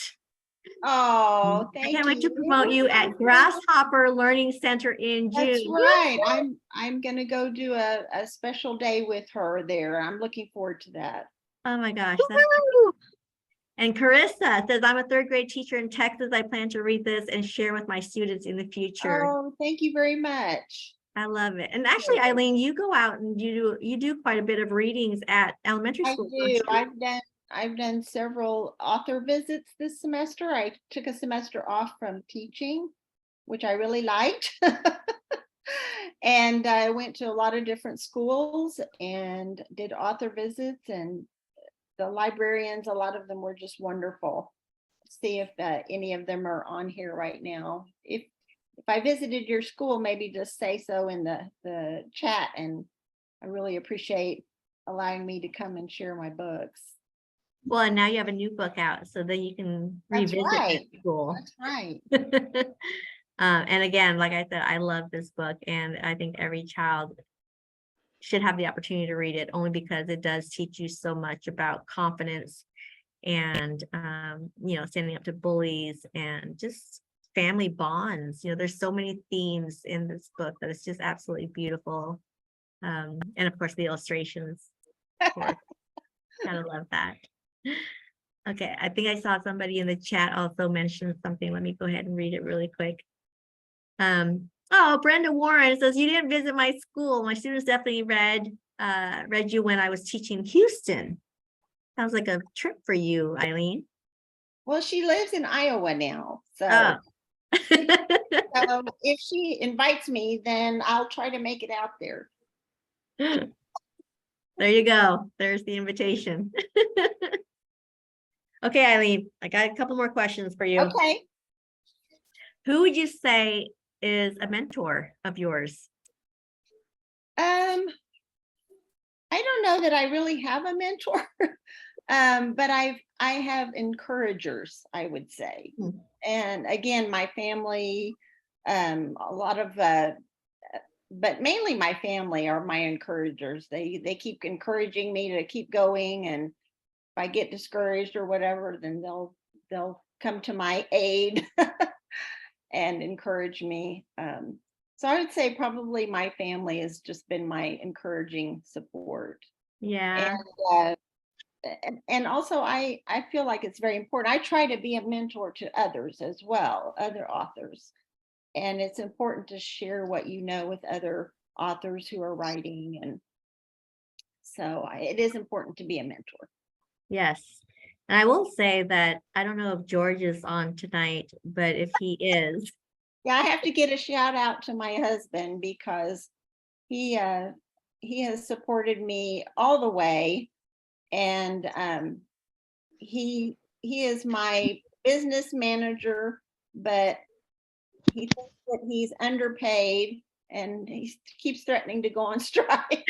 Oh, thank you. I can't wait to promote you at Grasshopper Learning Center in June. That's right. I'm gonna go do a special day with her there. I'm looking forward to that. Oh my gosh. That's cool. And Carissa says, I'm a third grade teacher in Texas. I plan to read this and share with my students in the future. Oh, thank you very much. I love it. And actually, Eileen, you go out and you do quite a bit of readings at elementary school. I do. I've done several author visits this semester. I took a semester off from teaching, which I really liked. And I went to a lot of different schools and did author visits, and the librarians, a lot of them were just wonderful. See if any of them are on here right now. If I visited your school, maybe just say so in the chat, and I really appreciate allowing me to come and share my books. Well, and now you have a new book out, so that you can revisit school. That's right. And again, like I said, I love this book, and I think every child should have the opportunity to read it, only because it does teach you so much about confidence and standing up to bullies and just family bonds. There's so many themes in this book that it's just absolutely beautiful. And of course the illustrations. Gotta love that. Okay, I think I saw somebody in the chat also mention something. Let me go ahead and read it really quick. Oh, Brenda Warren says, you didn't visit my school. My students definitely read you when I was teaching Houston. Sounds like a trip for you, Eileen. Well, she lives in Iowa now, so. So if she invites me, then I'll try to make it out there. There you go. There's the invitation. Okay, Eileen, I got a couple more questions for you. Okay. Who would you say is a mentor of yours? I don't know that I really have a mentor, but I have encouragers, I would say. And again, my family, a lot of, but mainly my family are my encouragers. They keep encouraging me to keep going, and if I get discouraged or whatever, then they'll come to my aid and encourage me. So I would say probably my family has just been my encouraging support. Yeah. And also I feel like it's very important. I try to be a mentor to others as well, other authors. and it's important to share what you know with other authors who are writing, and so it is important to be a mentor. Yes. And I will say that I don't know if George is on tonight, but if he is, Yeah, I have to get a shout out to my husband because he has supported me all the way, and he is my business manager, but he thinks that he's underpaid and he keeps threatening to go on strike.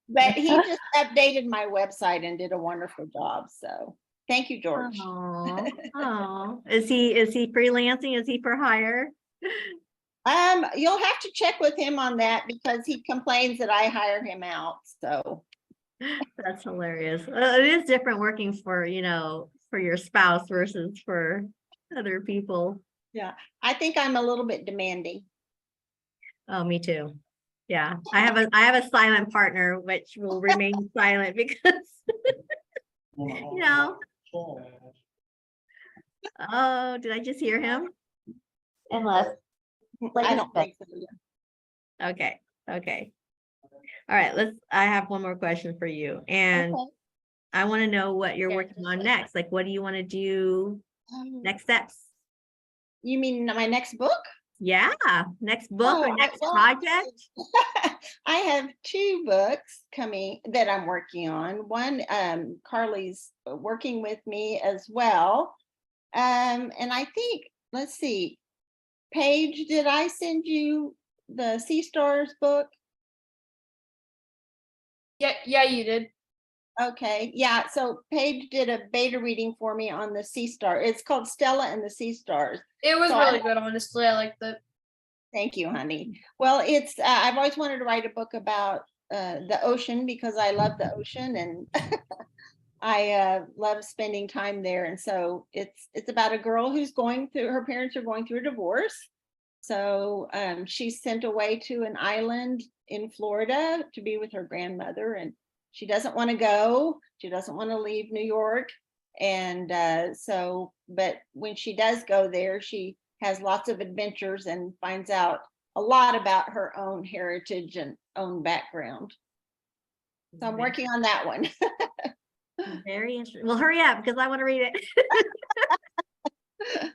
But he just updated my website and did a wonderful job. So thank you, George. oh, is he freelancing? Is he for hire? You'll have to check with him on that because he complains that I hire him out. So That's hilarious. It is different working for, for your spouse versus for other people. yeah, I think I'm a little bit demanding. Oh, me too. Yeah, I have a silent partner, which will remain silent because, oh, did I just hear him? Unless. I don't think so. Okay. All right, I have one more question for you. And Okay. I want to know what you're working on next. Like, what do you want to do? Next steps? You mean my next book? Yeah, next book or next project? I have 2 books coming that I'm working on. One, Carli's working with me as well. And I think, let's see, Paige, did I send you the Sea Stars book? Yeah, you did. Okay, yeah, so Paige did a beta reading for me on the Sea Star. It's called Stella and the Sea Stars. It was So really good, honestly. I liked it. Thank you, honey. Well, it's I've always wanted to write a book about the ocean because I love the ocean and I love spending time there. And so it's about a girl who's her parents are going through a divorce. So she's sent away to an island in Florida to be with her grandmother, and she doesn't want to go. She doesn't want to leave New York. And but when she does go there, she has lots of adventures and finds out a lot about her own heritage and own background. So I'm working on that one. Very interesting. Well, hurry up because I want to read it.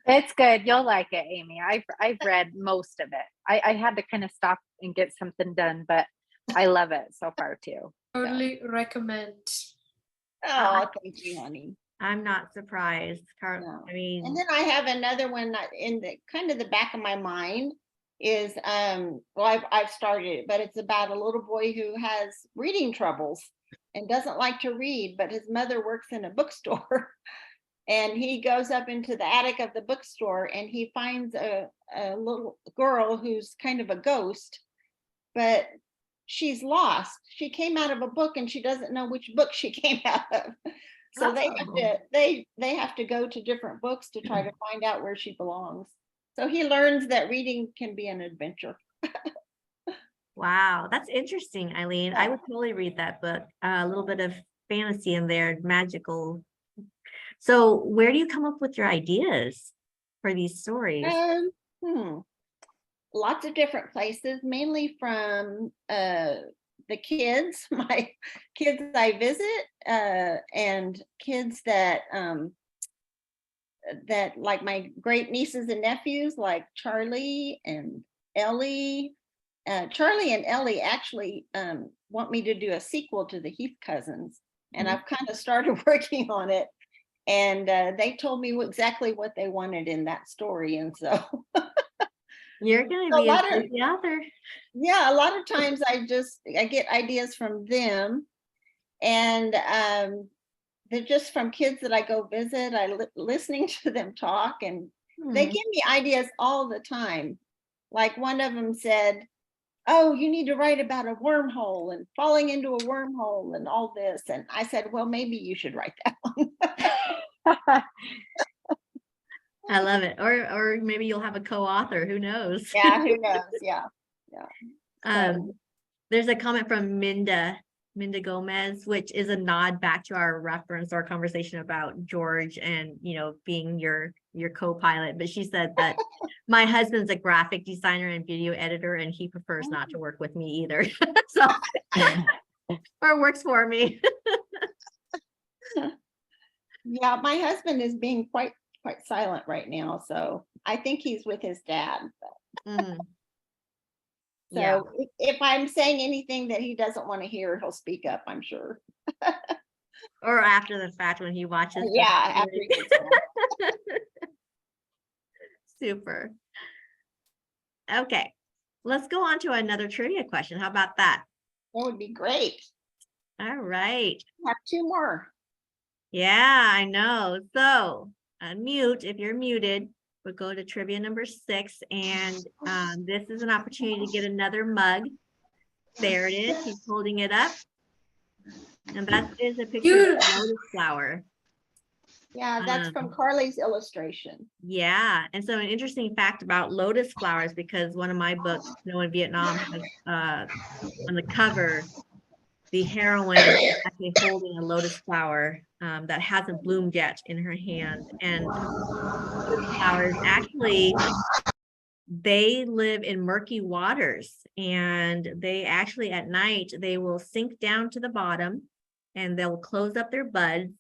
It's good. You'll like it, Amy. I've read most of it. I had to kind of stop and get something done, but I love it so far too. Totally recommend. Oh, thank you, honey. I'm not surprised, Carl. No. I mean, And then I have another one in the kind of the back of my mind is well, I've started it, but it's about a little boy who has reading troubles and doesn't like to read, but his mother works in a bookstore. And he goes up into the attic of the bookstore and he finds a little girl who's kind of a ghost, but she's lost. She came out of a book and she doesn't know which book she came out of. So they have to go to different books to try to find out where she belongs. So he learns that reading can be an adventure. wow, that's interesting, Eileen. I would totally read that book. A little bit of fantasy in there, magical. So where do you come up with your ideas for these stories? Lots of different places, mainly from the kids, my kids I visit, and kids that like my great nieces and nephews, like Charlie and Ellie. Charlie and Ellie actually want me to do a sequel to the Heath Cousins, and I've kind of started working on it. And they told me exactly what they wanted in that story. And so you're going to be a busy author. Yeah, a lot of times I get ideas from them, and they're just from kids that I go visit. Listening to them talk, and they give me ideas all the time. Like one of them said, oh, you need to write about a wormhole and falling into a wormhole and all this. And I said, well, maybe you should write that one. I love it. Or maybe you'll have a co-author. Who knows? Yeah, who knows? Yeah. There's a comment from Minda Gomez, which is a nod back to our reference or conversation about George and being your your co-pilot, but she said that my husband's a graphic designer and video editor, and he prefers not to work with me either. So, or works for me. Yeah, my husband is being quite silent right now, so I think he's with his dad. Mhm. So Yeah. if I'm saying anything that he doesn't want to hear, he'll speak up, I'm sure. Or after the fact when he watches. Yeah, after he gets done. Super. Okay, let's go on to another trivia question. How about that? That would be great. All right. Have two more. Yeah, I know. So unmute if you're muted. We'll go to trivia number 6. And this is an opportunity to get another mug. There it is. He's holding it up. And that is a picture of a lotus flower. Yeah, that's from Carli's illustration. Yeah. And so an interesting fact about lotus flowers, because one of my books, Snow in Vietnam, has on the cover, the heroine is actually holding a lotus flower that hasn't bloomed yet in her hand. And lotus flowers actually, they live in murky waters, and they actually at night, they will sink down to the bottom and they'll close up their buds.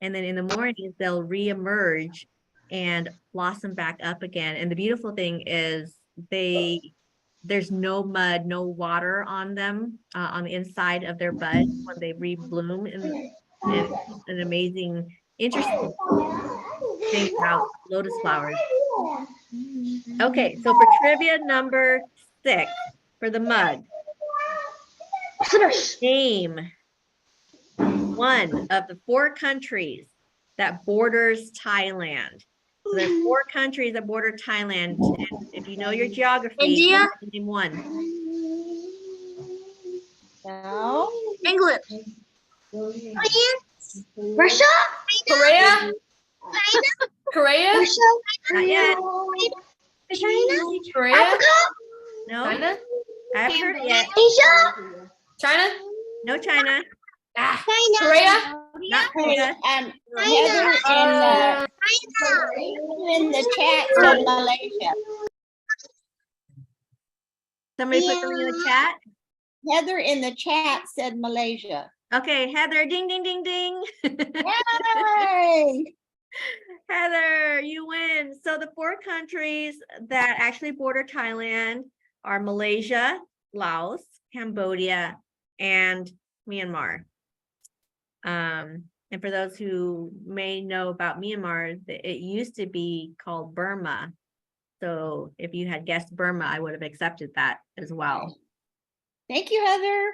And then in the mornings, they'll reemerge and blossom back up again. And the beautiful thing is there's no mud, no water on them on the inside of their bud when they rebloom. And it's an amazing, interesting thing about lotus flowers. Okay, so for trivia number 6, for the mug, name one of the 4 countries that borders Thailand. So there's 4 countries that border Thailand. And if you know your geography, India? name one. No. England. Russia? Korea? Korea? Not yet. Korea? No, China? I haven't heard it yet. China? No China. Korea? Not Korea. Heather in the chat said Malaysia. Somebody put something in the chat. Heather in the chat said Malaysia. Okay, Heather, ding, ding, ding, ding. Yay! Heather, you win. So the 4 countries that actually border Thailand are Malaysia, Laos, Cambodia, and Myanmar. And for those who may know about Myanmar, it used to be called Burma. So if you had guessed Burma, I would have accepted that as well. Thank you, Heather.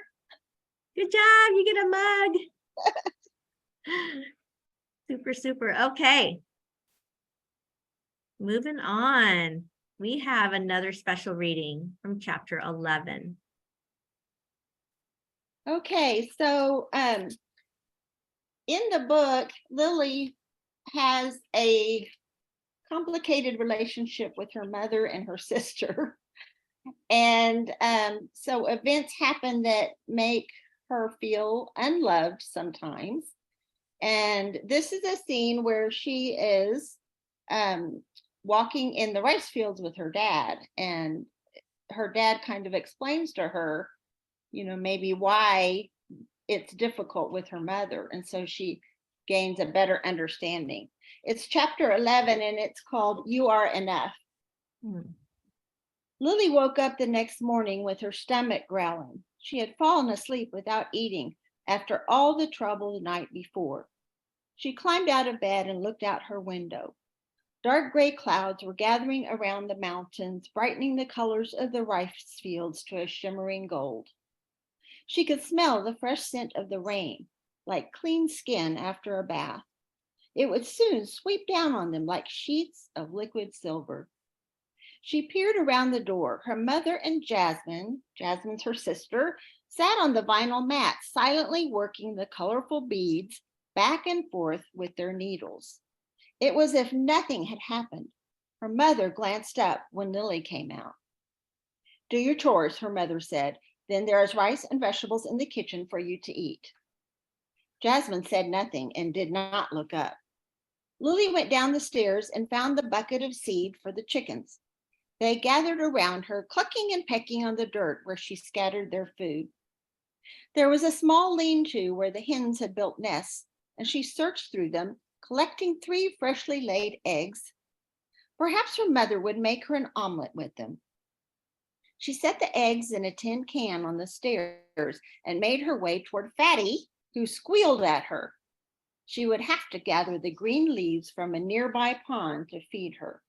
Good job, you get a mug. Super, super. Okay. Moving on. We have another special reading from chapter 11. Okay, so in the book, Lily has a complicated relationship with her mother and her sister. And so events happen that make her feel unloved sometimes. And this is a scene where she is walking in the rice fields with her dad. And her dad kind of explains to her, you know, maybe why it's difficult with her mother. And so she gains a better understanding. It's chapter 11 and it's called You Are Enough. Lily woke up the next morning with her stomach growling. She had fallen asleep without eating after all the trouble the night before. She climbed out of bed and looked out her window. Dark gray clouds were gathering around the mountains, brightening the colors of the rice fields to a shimmering gold. She could smell the fresh scent of the rain, like clean skin after a bath. It would soon sweep down on them like sheets of liquid silver. She peered around the door. Her mother and Jasmine, Jasmine's her sister, sat on the vinyl mat, silently working the colorful beads back and forth with their needles. It was as if nothing had happened. Her mother glanced up when Lily came out. Do your chores, her mother said. Then there is rice and vegetables in the kitchen for you to eat. Jasmine said nothing and did not look up. Lily went down the stairs and found the bucket of seed for the chickens. They gathered around her, clucking and pecking on the dirt where she scattered their food. There was a small lean-to where the hens had built nests, and she searched through them, collecting 3 freshly laid eggs. Perhaps her mother would make her an omelet with them. She set the eggs in a tin can on the stairs and made her way toward Fatty, who squealed at her. She would have to gather the green leaves from a nearby pond to feed her.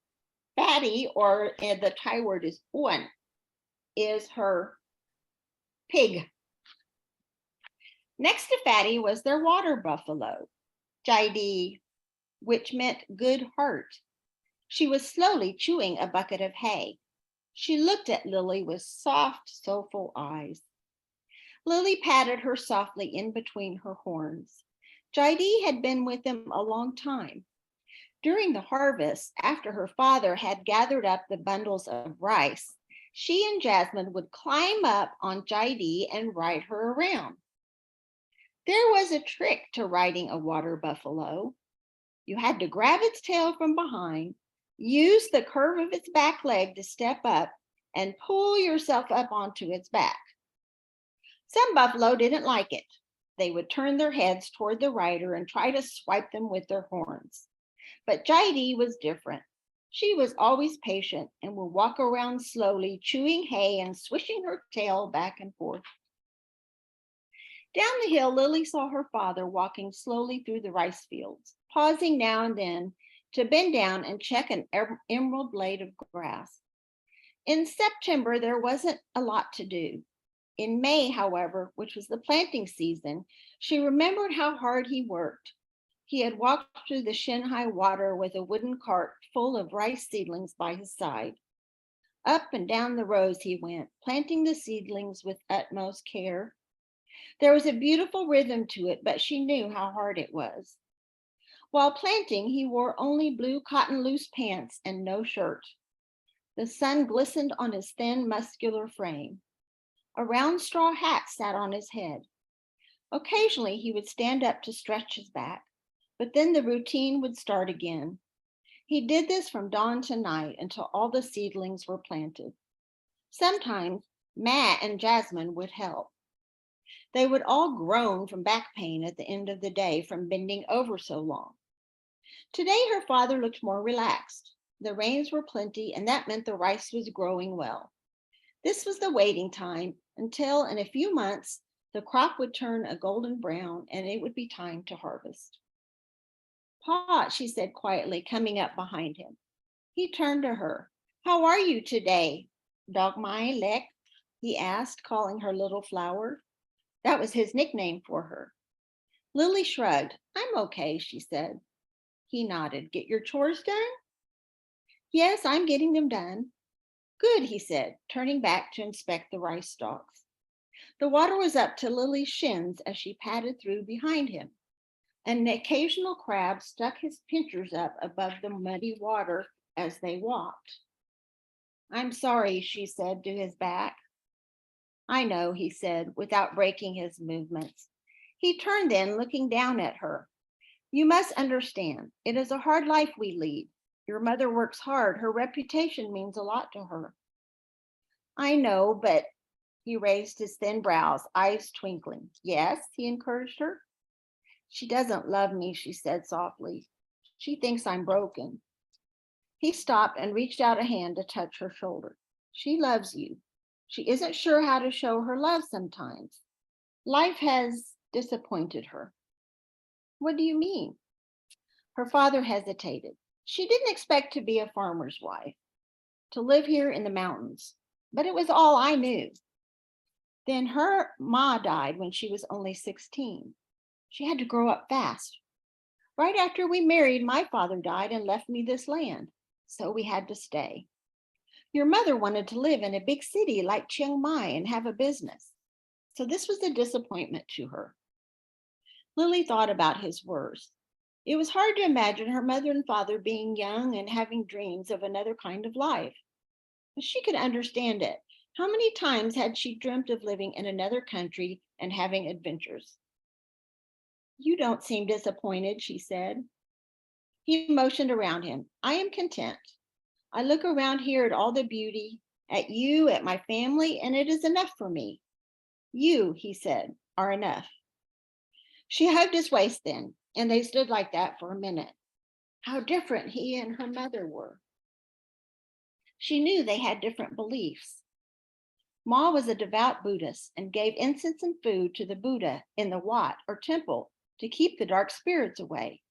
Fatty, or the Thai word is uan, is her pig. Next to Fatty was their water buffalo, Jaidi, which meant good heart. She was slowly chewing a bucket of hay. She looked at Lily with soft, soulful eyes. Lily patted her softly in between her horns. Jaidi had been with them a long time. During the harvest, after her father had gathered up the bundles of rice, she and Jasmine would climb up on Jaidi and ride her around. There was a trick to riding a water buffalo. You had to grab its tail from behind, use the curve of its back leg to step up, and pull yourself up onto its back. Some buffalo didn't like it. They would turn their heads toward the rider and try to swipe them with their horns. But Jaidi was different. She was always patient and would walk around slowly, chewing hay and swishing her tail back and forth. Down the hill, Lily saw her father walking slowly through the rice fields, pausing now and then to bend down and check an emerald blade of grass. In September, there wasn't a lot to do. In May, however, which was the planting season, she remembered how hard he worked. He had walked through the shin-high water with a wooden cart full of rice seedlings by his side. Up and down the rows he went, planting the seedlings with utmost care. There was a beautiful rhythm to it, but she knew how hard it was. While planting, he wore only blue cotton loose pants and no shirt. The sun glistened on his thin, muscular frame. A round straw hat sat on his head. Occasionally, he would stand up to stretch his back, but then the routine would start again. He did this from dawn to night until all the seedlings were planted. Sometimes Matt and Jasmine would help. They would all groan from back pain at the end of the day from bending over so long. Today, her father looked more relaxed. The rains were plenty, and that meant the rice was growing well. This was the waiting time until, in a few months, the crop would turn a golden brown and it would be time to harvest. Pa, she said quietly, coming up behind him. He turned to her. How are you today, Dogmai Lek? He asked, calling her Little Flower. That was his nickname for her. Lily shrugged. I'm okay, she said. He nodded. Get your chores done? Yes, I'm getting them done. Good, he said, turning back to inspect the rice stalks. The water was up to Lily's shins as she padded through behind him. An occasional crab stuck his pincers up above the muddy water as they walked. I'm sorry, she said to his back. I know, he said, without breaking his movements. He turned then, looking down at her. You must understand, it is a hard life we lead. Your mother works hard. Her reputation means a lot to her. I know, but he raised his thin brows, eyes twinkling. Yes, he encouraged her. She doesn't love me, she said softly. She thinks I'm broken. He stopped and reached out a hand to touch her shoulder. She loves you. She isn't sure how to show her love sometimes. Life has disappointed her. What do you mean? Her father hesitated. She didn't expect to be a farmer's wife, to live here in the mountains, but it was all I knew. Then her ma died when she was only 16. She had to grow up fast. Right after we married, my father died and left me this land, so we had to stay. Your mother wanted to live in a big city like Chiang Mai and have a business, so this was a disappointment to her. Lily thought about his words. It was hard to imagine her mother and father being young and having dreams of another kind of life. But she could understand it. How many times had she dreamt of living in another country and having adventures? You don't seem disappointed, she said. He motioned around him. I am content. I look around here at all the beauty, at you, at my family, and it is enough for me. You, he said, are enough. She hugged his waist then, and they stood like that for a minute. How different he and her mother were. She knew they had different beliefs. Ma was a devout Buddhist and gave incense and food to the Buddha in the Wat or temple to keep the dark spirits away.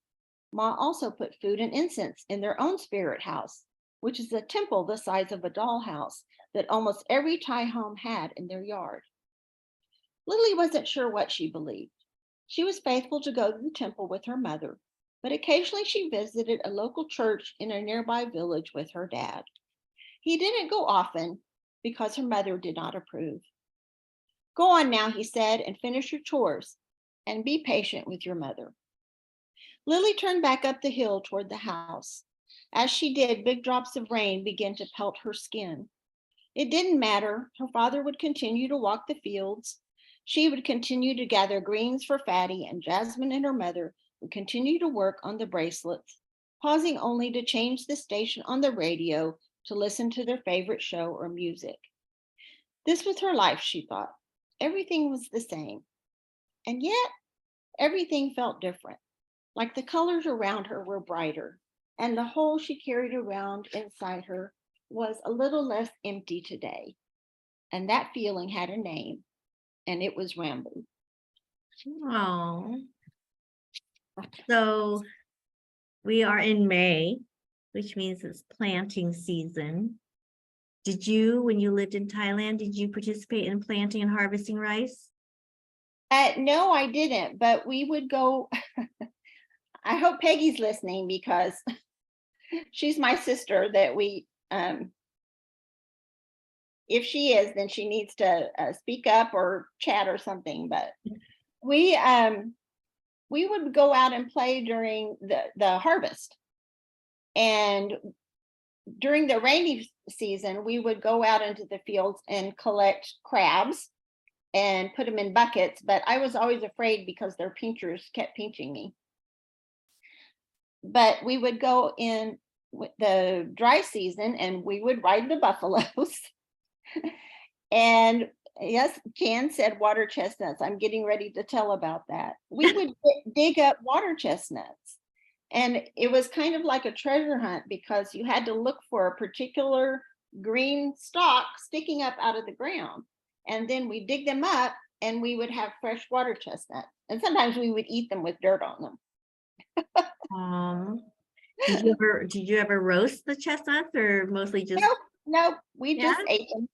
Ma also put food and incense in their own spirit house, which is a temple the size of a dollhouse that almost every Thai home had in their yard. Lily wasn't sure what she believed. She was faithful to go to the temple with her mother, but occasionally she visited a local church in a nearby village with her dad. He didn't go often because her mother did not approve. Go on now, he said, and finish your chores and be patient with your mother. Lily turned back up the hill toward the house. As she did, big drops of rain began to pelt her skin. It didn't matter. Her father would continue to walk the fields. She would continue to gather greens for Fatty, and Jasmine and her mother would continue to work on the bracelets, pausing only to change the station on the radio to listen to their favorite show or music. This was her life, she thought. Everything was the same. And yet, everything felt different, like the colors around her were brighter, and the hole she carried around inside her was a little less empty today. And that feeling had a name, and it was Rambu. Oh. So we are in May, which means it's planting season. Did you, when you lived in Thailand, did you participate in planting and harvesting rice? No, I didn't, but we would go. I hope Peggy's listening because she's my sister that we, if she is, then she needs to speak up or chat or something, but we would go out and play during the harvest. And during the rainy season, we would go out into the fields and collect crabs and put them in buckets, but I was always afraid because their pinchers kept pinching me. But we would go in with the dry season and we would ride the buffaloes. And yes, Jan said water chestnuts. I'm getting ready to tell about that. We would dig up water chestnuts. And it was kind of like a treasure hunt because you had to look for a particular green stalk sticking up out of the ground. And then we dig them up and we would have fresh water chestnuts. And sometimes we would eat them with dirt on them. Did you ever roast the chestnuts or mostly just? Nope, we just ate them.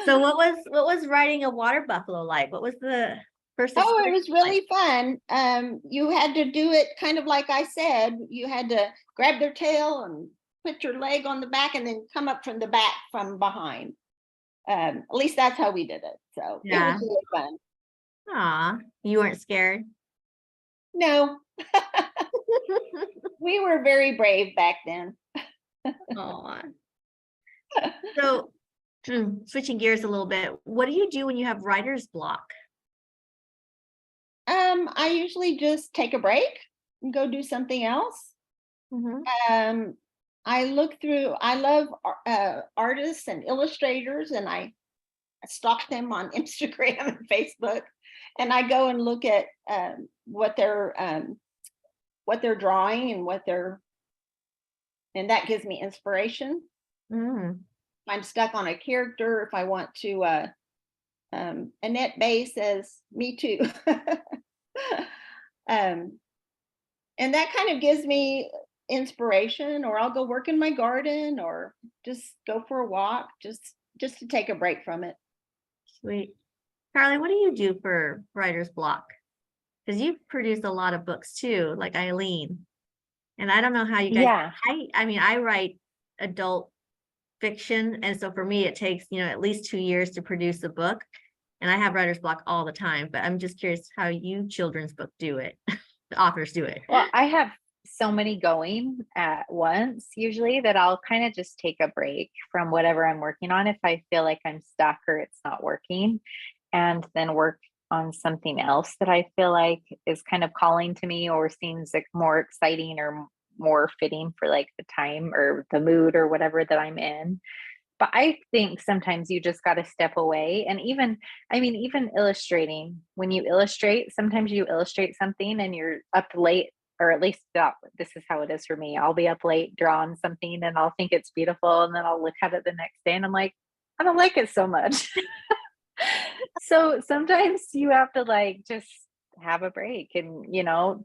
So what was riding a water buffalo like? What was the first Oh, it experience was really like? fun. You had to do it kind of like I said. You had to grab their tail and put your leg on the back and then come up from the back from behind. At least that's how we did it. So it was really fun. Aw, you weren't scared? No. We were very brave back then. Aw. So switching gears a little bit, what do you do when you have writer's block? I usually just take a break and go do something else. I look through, I love artists and illustrators, and I stalk them on Instagram and Facebook, and I go and look at what they're drawing and and that gives me inspiration. I'm stuck on a character, if I want to, Annette Bay says, me too. And that kind of gives me inspiration, or I'll go work in my garden or just go for a walk, just to take a break from it. Sweet. Carli, what do you do for writer's block? Because you produce a lot of books too, like Eileen. And I don't know how you guys, I mean, I write adult fiction. And so for me, it takes, at least 2 years to produce a book. And I have writer's block all the time, but I'm just curious how you children's book do it. The authors do it. Well, I have so many going at once usually that I'll kind of just take a break from whatever I'm working on if I feel like I'm stuck or it's not working, and then work on something else that I feel like is kind of calling to me or seems like more exciting or more fitting for like the time or the mood or whatever that I'm in. But I think sometimes you just got to step away. And even, I mean, even illustrating, when you illustrate, sometimes you illustrate something and you're up late, or at least this is how it is for me. I'll be up late drawing something and I'll think it's beautiful. And then I'll look at it the next day and I'm like, I don't like it so much. So sometimes you have to like just have a break and, you know,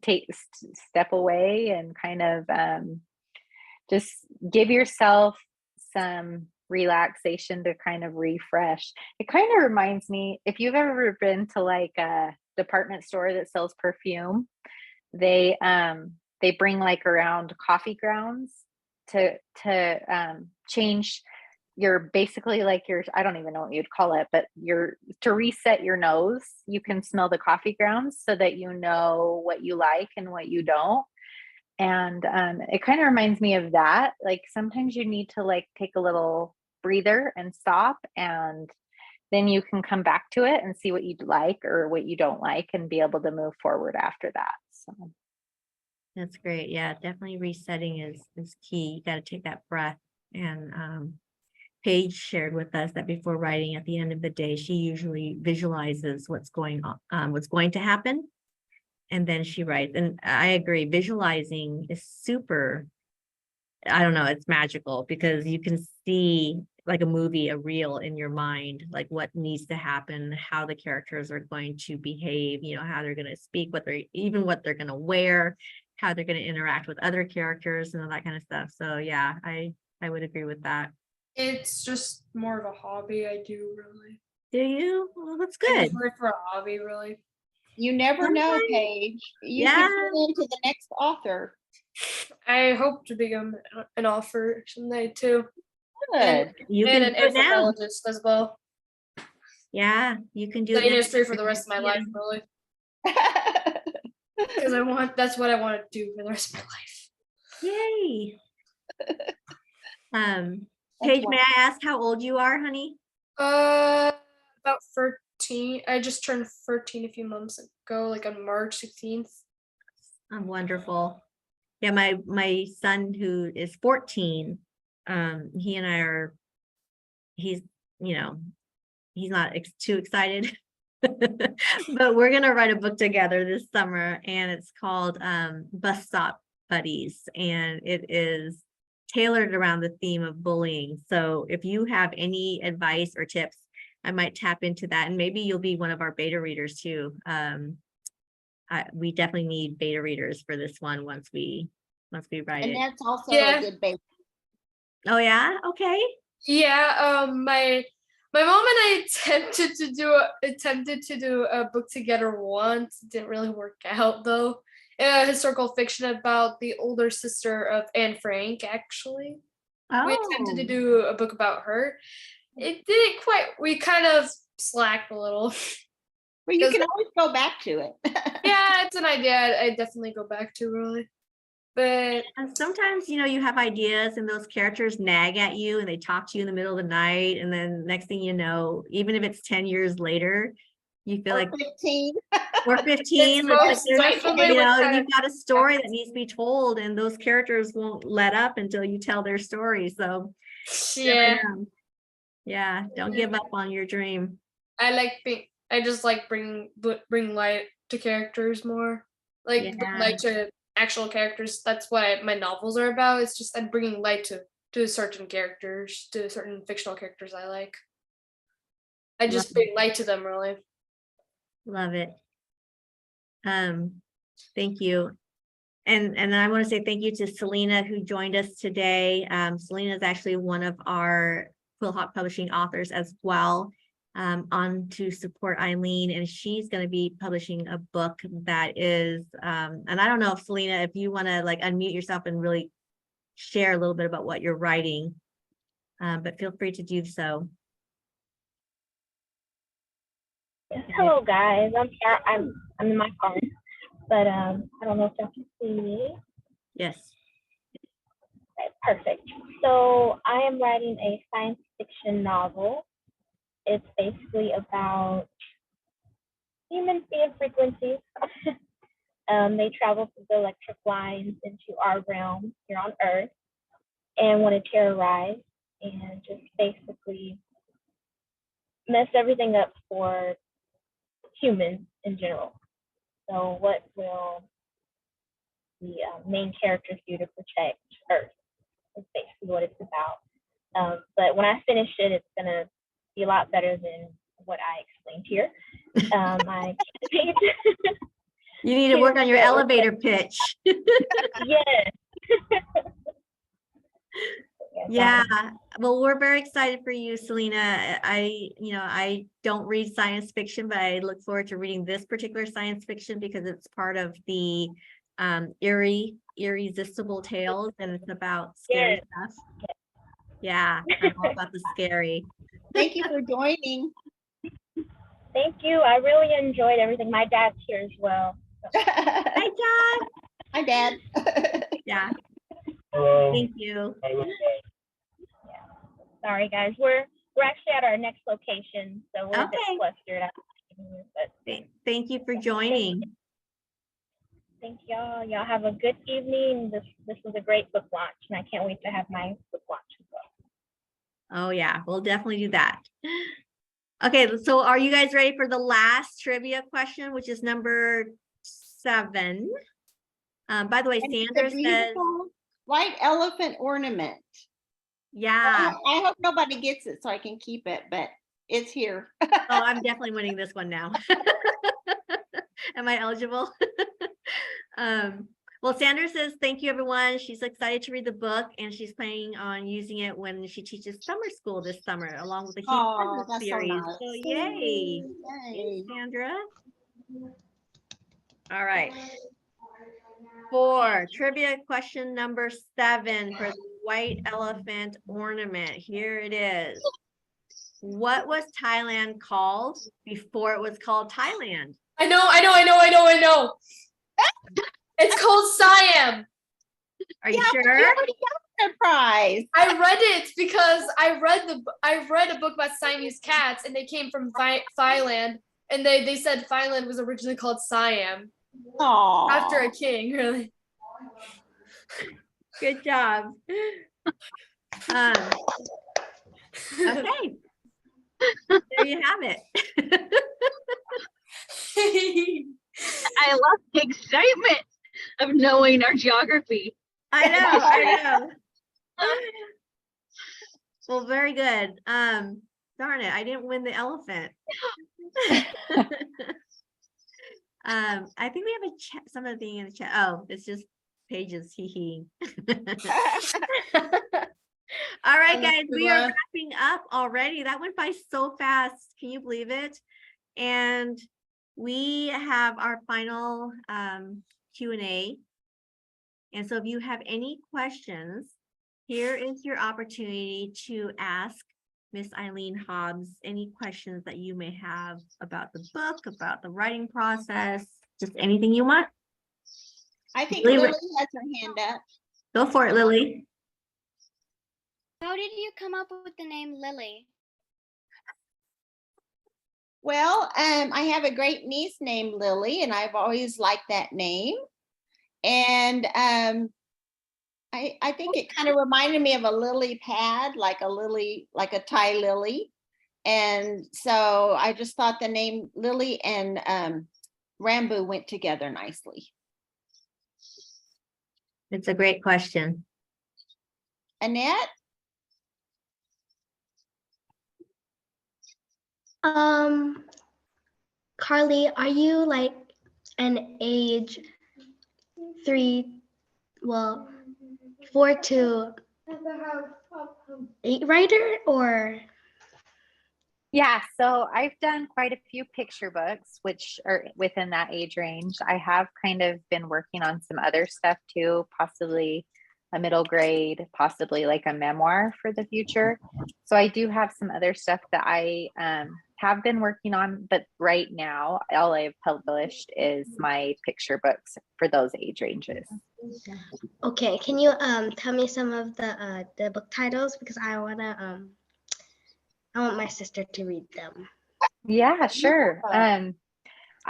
step away and kind of just give yourself some relaxation to kind of refresh. It kind of reminds me, if you've ever been to like a department store that sells perfume, they bring like around coffee grounds to change your, basically like your, I don't even know what you'd call it, but to reset your nose, you can smell the coffee grounds so that you know what you like and what you don't. And it kind of reminds me of that. Like sometimes you need to like take a little breather and stop, and then you can come back to it and see what you like or what you don't like and be able to move forward after that. So That's great. Yeah, definitely resetting is key. You got to take that breath. And Paige shared with us that before writing, at the end of the day, she usually visualizes what's going on, what's going to happen. And then she writes. And I agree, visualizing is super, I don't know, it's magical because you can see like a movie, a reel in your mind, like what needs to happen, how the characters are going to behave, you know, how they're going to speak, what they're going to wear, how they're going to interact with other characters and all that kind of stuff. So yeah, I would agree with that. It's just more of a hobby I do, really. Do you? Well, that's I good. just work for a hobby, really. You never know, Sometimes- Paige. You Yeah. can turn into the next author. I hope to become an author someday too, Good. You and can an do it now. anthropologist as well. Yeah, you can do Study that. history for the rest of my life, really, because that's what I want to do for the rest of my life. Yay. Paige, may I ask how old you are, honey? About 13. I just turned 13 a few months ago, like on March 16th. I'm wonderful. Yeah, my son who is 14, he and I are, he's not too excited, but we're gonna write a book together this summer, and it's called Bus Stop Buddies, and it is tailored around the theme of bullying. So if you have any advice or tips, I might tap into that, and maybe you'll be one of our beta readers too. We definitely need beta readers for this one once we write And it. that's also Yeah. a good base. Oh yeah, okay. Yeah, my mom and I attempted to do a book together once. It didn't really work out though. Historical fiction about the older sister of Anne Frank, actually. We attempted to Oh, do a book about her. It didn't quite, we kind of slacked a little. Well, you can always go back to it. Yeah, it's an idea I definitely go back to, really. But and sometimes you have ideas and those characters nag at you and they talk to you in the middle of the night, and then next thing you know, even if it's 10 years later, you feel Or like 15. or 15, It's like most definitely what kind you've of- got a story that needs to be told, and those characters won't let up until you tell their story. So yeah, yeah, don't give up on your dream. I just like bring light to characters more, like bring Yeah. light to actual characters. That's what my novels are about. It's just I'm bringing light to certain characters, to certain fictional characters I like. I just bring light to them, really. Love it. Thank you. And I want to say thank you to Selena who joined us today. Selena is actually one of our Quill Hawk Publishing authors as well, on to support Eileen, and she's going to be publishing a book that is, and I don't know if Selena, if you want to like unmute yourself and really share a little bit about what you're writing, but feel free to do so. Hello guys, I'm sorry, I'm in my car, but I don't know if y'all can see me. Yes. Okay, perfect. So I am writing a science fiction novel. It's basically about, humans be in frequencies. They travel through the electric lines into our realm here on Earth and want to terrorize and just basically mess everything up for humans in general. So what will the main characters do to protect Earth? Is basically what it's about. But when I finish it, it's gonna be a lot better than what I explained here. I can't You need to work on your elevator pitch. Yes. Yeah, well, we're very excited for you, Selena. I don't read science fiction, but I look forward to reading this particular science fiction because it's part of the irresistible tales, and it's about scary stuff. Yeah, I'm all about the scary. Thank you for joining. Thank you. I really enjoyed everything. My dad's here as well. Hi, Dad. Hi, Dad. Yeah. Thank you. Sorry, guys. We're actually at our next location, so we're a bit flustered out. But Thank you for joining. thank y'all. Y'all have a good evening. This was a great book launch, and I can't wait to have my book launch as well. Oh yeah, we'll definitely do that. Okay, so are you guys ready for the last trivia question, which is number 7? By the way, And it's a Sandra says, beautiful white elephant ornament. yeah. I hope nobody gets it so I can keep it, but it's here. Oh, I'm definitely winning this one now. Am I eligible? Well, Sandra says, thank you, everyone. She's excited to read the book, and she's planning on using it when she teaches summer school this summer, along with the Heath Cousins That's so series. nice. So yay. Thanks, Sandra. All right. For trivia question number 7 for the white elephant ornament, here it is. What was Thailand called before it was called Thailand? I know. It's called Siam. Are you sure? You already got the prize. I read it because I read a book about Siamese cats, and they came from Thailand, and they said Thailand was originally called Siam. Aww. After a king, really. Good job. Okay. There you have it. I love the excitement of knowing our geography. I know. Well, very good. Darn it, I didn't win the elephant. I think we have a chat, something in the chat. Oh, it's just pages. Hee. All right, guys, we are wrapping up already. That went by so fast. Can you believe it? And we have our final Q&A. And so if you have any questions, here is your opportunity to ask Miss Eileen Hobbs any questions that you may have about the book, about the writing process, just anything you want. I think Lily Lily has her hand up. Go for it, Lily. How did you come up with the name Lily? Well, I have a great niece named Lily, and I've always liked that name. And I think it kind of reminded me of a lily pad, like a lily, like a Thai lily. And so I just thought the name Lily and Rambu went together nicely. It's a great question. Annette? Carli, are you like an age 4 to 8 writer, or? Yeah, so I've done quite a few picture books, which are within that age range. I have kind of been working on some other stuff too, possibly a middle grade, possibly like a memoir for the future. So I do have some other stuff that I have been working on, but right now all I've published is my picture books for those age ranges. Okay, can you tell me some of the book titles, because I want my sister to read them. Yeah, sure.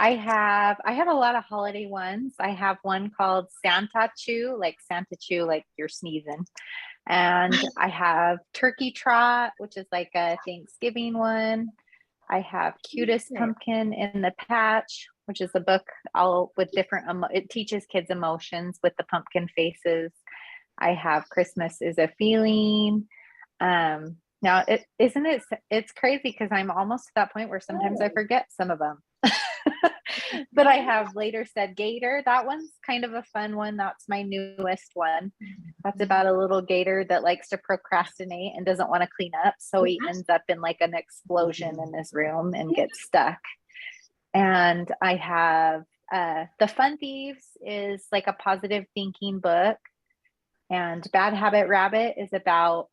I have a lot of holiday ones. I have one called Santa Chew, like you're sneezing. And I have Turkey Trot, which is like a Thanksgiving one. I have Cutest Pumpkin in the Patch, which is a book all with different, it teaches kids emotions with the pumpkin faces. I have Christmas is a Feeling. Now it's crazy because I'm almost to that point where sometimes I forget some of them. But I have Later Said Gator. That one's kind of a fun one. That's my newest one. That's about a little gator that likes to procrastinate and doesn't want to clean up. So he ends up in like an explosion in his room and gets stuck. And I have The Fun Thieves is like a positive thinking book. And Bad Habit Rabbit is about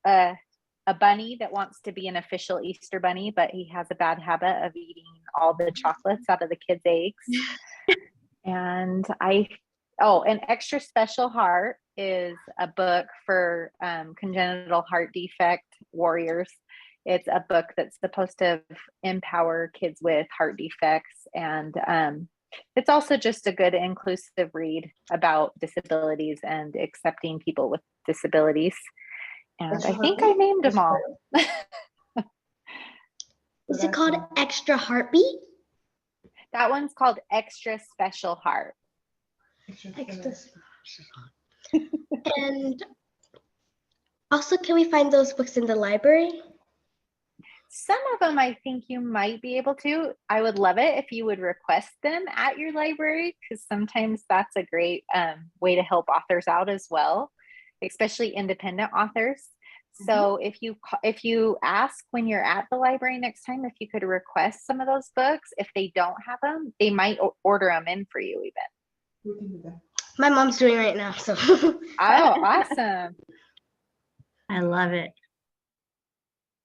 a bunny that wants to be an official Easter bunny, but he has a bad habit of eating all the chocolates out of the kids' eggs. And An Extra Special Heart is a book for congenital heart defect warriors. It's a book that's supposed to empower kids with heart defects. And it's also just a good inclusive read about disabilities and accepting people with disabilities. And I think I named them all. Is it called Extra Heartbeat? That one's called Extra Special Heart. Extra. And also, can we find those books in the library? Some of them I think you might be able to. I would love it if you would request them at your library, because sometimes that's a great way to help authors out as well, especially independent authors. So if you ask when you're at the library next time, if you could request some of those books, if they don't have them, they might order them in for you even. My mom's doing right now, so. Oh, awesome. I love it.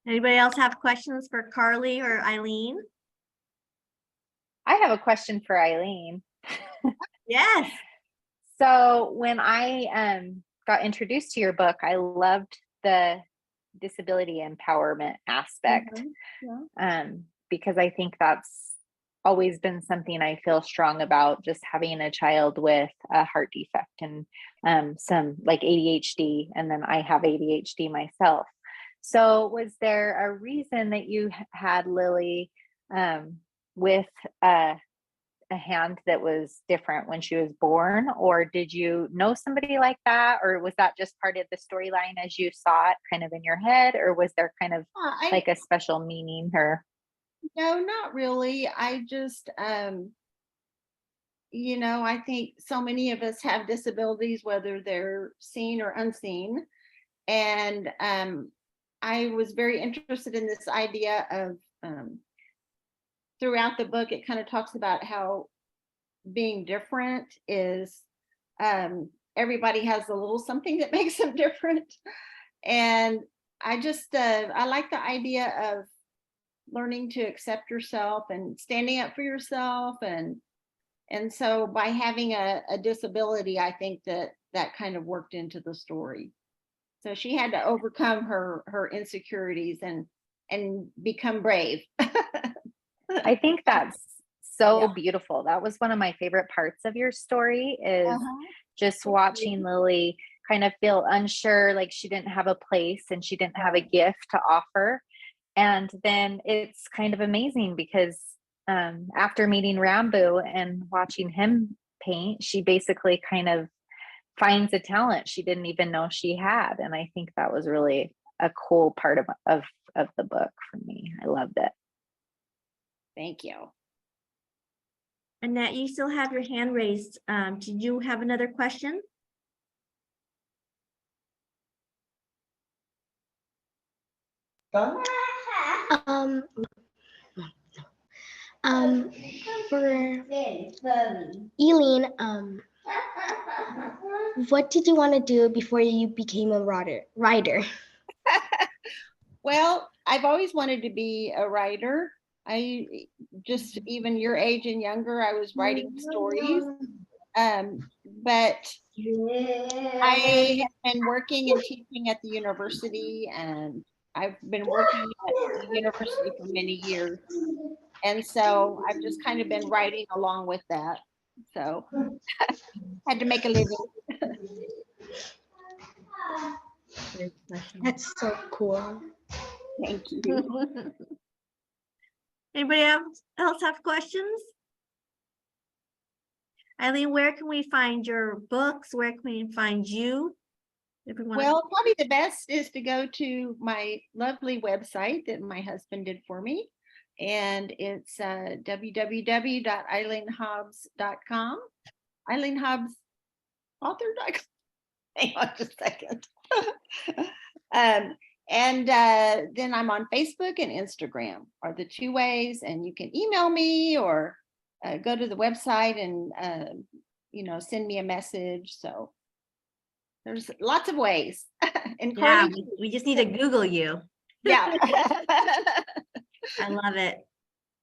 Anybody else have questions for Carli or Eileen? I have a question for Eileen. Yes. So when I got introduced to your book, I loved the disability empowerment aspect, because I think that's always been something I feel strong about, just having a child with a heart defect and some like ADHD, and then I have ADHD myself. So was there a reason that you had Lily with a hand that was different when she was born, or did you know somebody like that, or was that just part of the storyline as you saw it kind of in your head, or was there kind of like a special meaning? Or no, not really. I just I think so many of us have disabilities, whether they're seen or unseen, and I was very interested in this idea of throughout the book, it kind of talks about how being different is everybody has a little something that makes them different. And I just, I like the idea of learning to accept yourself and standing up for yourself. And so by having a disability, I think that kind of worked into the story. So she had to overcome her insecurities and become brave. I think that's so beautiful. That was one of my favorite parts of your story, is just watching Lily kind of feel unsure, like she didn't have a place and she didn't have a gift to offer. And then it's kind of amazing because after meeting Rambu and watching him paint, she basically kind of finds a talent she didn't even know she had. And I think that was really a cool part of the book for me. I loved it. Thank you. Annette, you still have your hand raised. Did you have another question? For Eileen, what did you want to do before you became a writer? Well, I've always wanted to be a writer. I just, even your age and younger, I was writing stories. But I have been working and teaching at the university, and I've been working at the university for many years. And so I've just kind of been writing along with that. So had to make a living. That's so cool. Thank you. Anybody else have questions? Eileen, where can we find your books? Where can we find you? If we want Well, probably the best is to go to my lovely website that my husband did for me. And it's www.eileenhobbs.com. Eileen Hobbs author.com. Hang on just a second. Then I'm on Facebook and Instagram are the two ways. And you can email me or go to the website and, send me a message. So there's lots of ways. And yeah, Carli, we just need to Google you. yeah. I love it.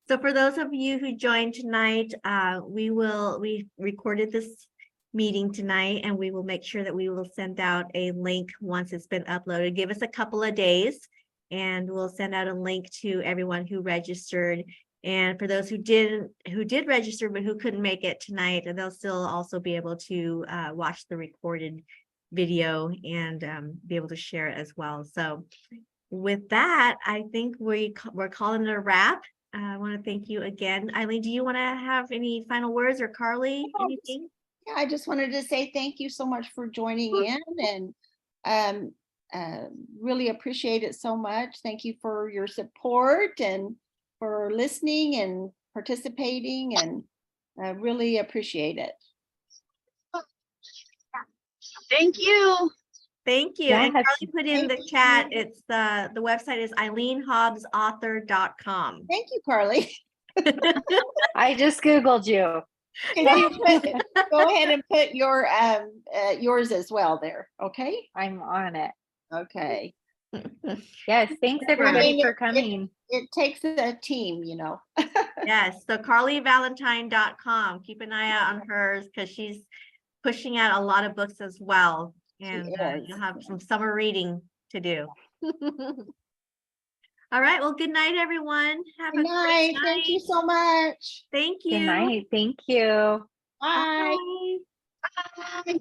So for those of you who joined tonight, we recorded this meeting tonight, and we will make sure that we will send out a link once it's been uploaded. Give us a couple of days and we'll send out a link to everyone who registered. And for those who did register but who couldn't make it tonight, they'll still also be able to watch the recorded video and be able to share it as well. So with that, I think we're calling it a wrap. I want to thank you again. Eileen, do you want to have any final words, or Carli, anything? Yeah, I just wanted to say thank you so much for joining in, and really appreciate it so much. Thank you for your support and for listening and participating, and really appreciate it. Thank you. Thank you. And Carli put in the chat, it's the website is eileenhobbsauthor.com. Thank you, Carli. I just Googled you. Can you go ahead and put your yours as well there, okay? I'm on it. Okay. Yes, thanks everybody for coming. It takes a team, Yes, so carlivalentine.com. Keep an eye out on hers because she's pushing out a lot of books as well. And you'll have some summer reading to do. All right. Well, good night, everyone. Have a great night. Thank you so much. Thank you. Good night. Thank you. Bye. Bye. Bye.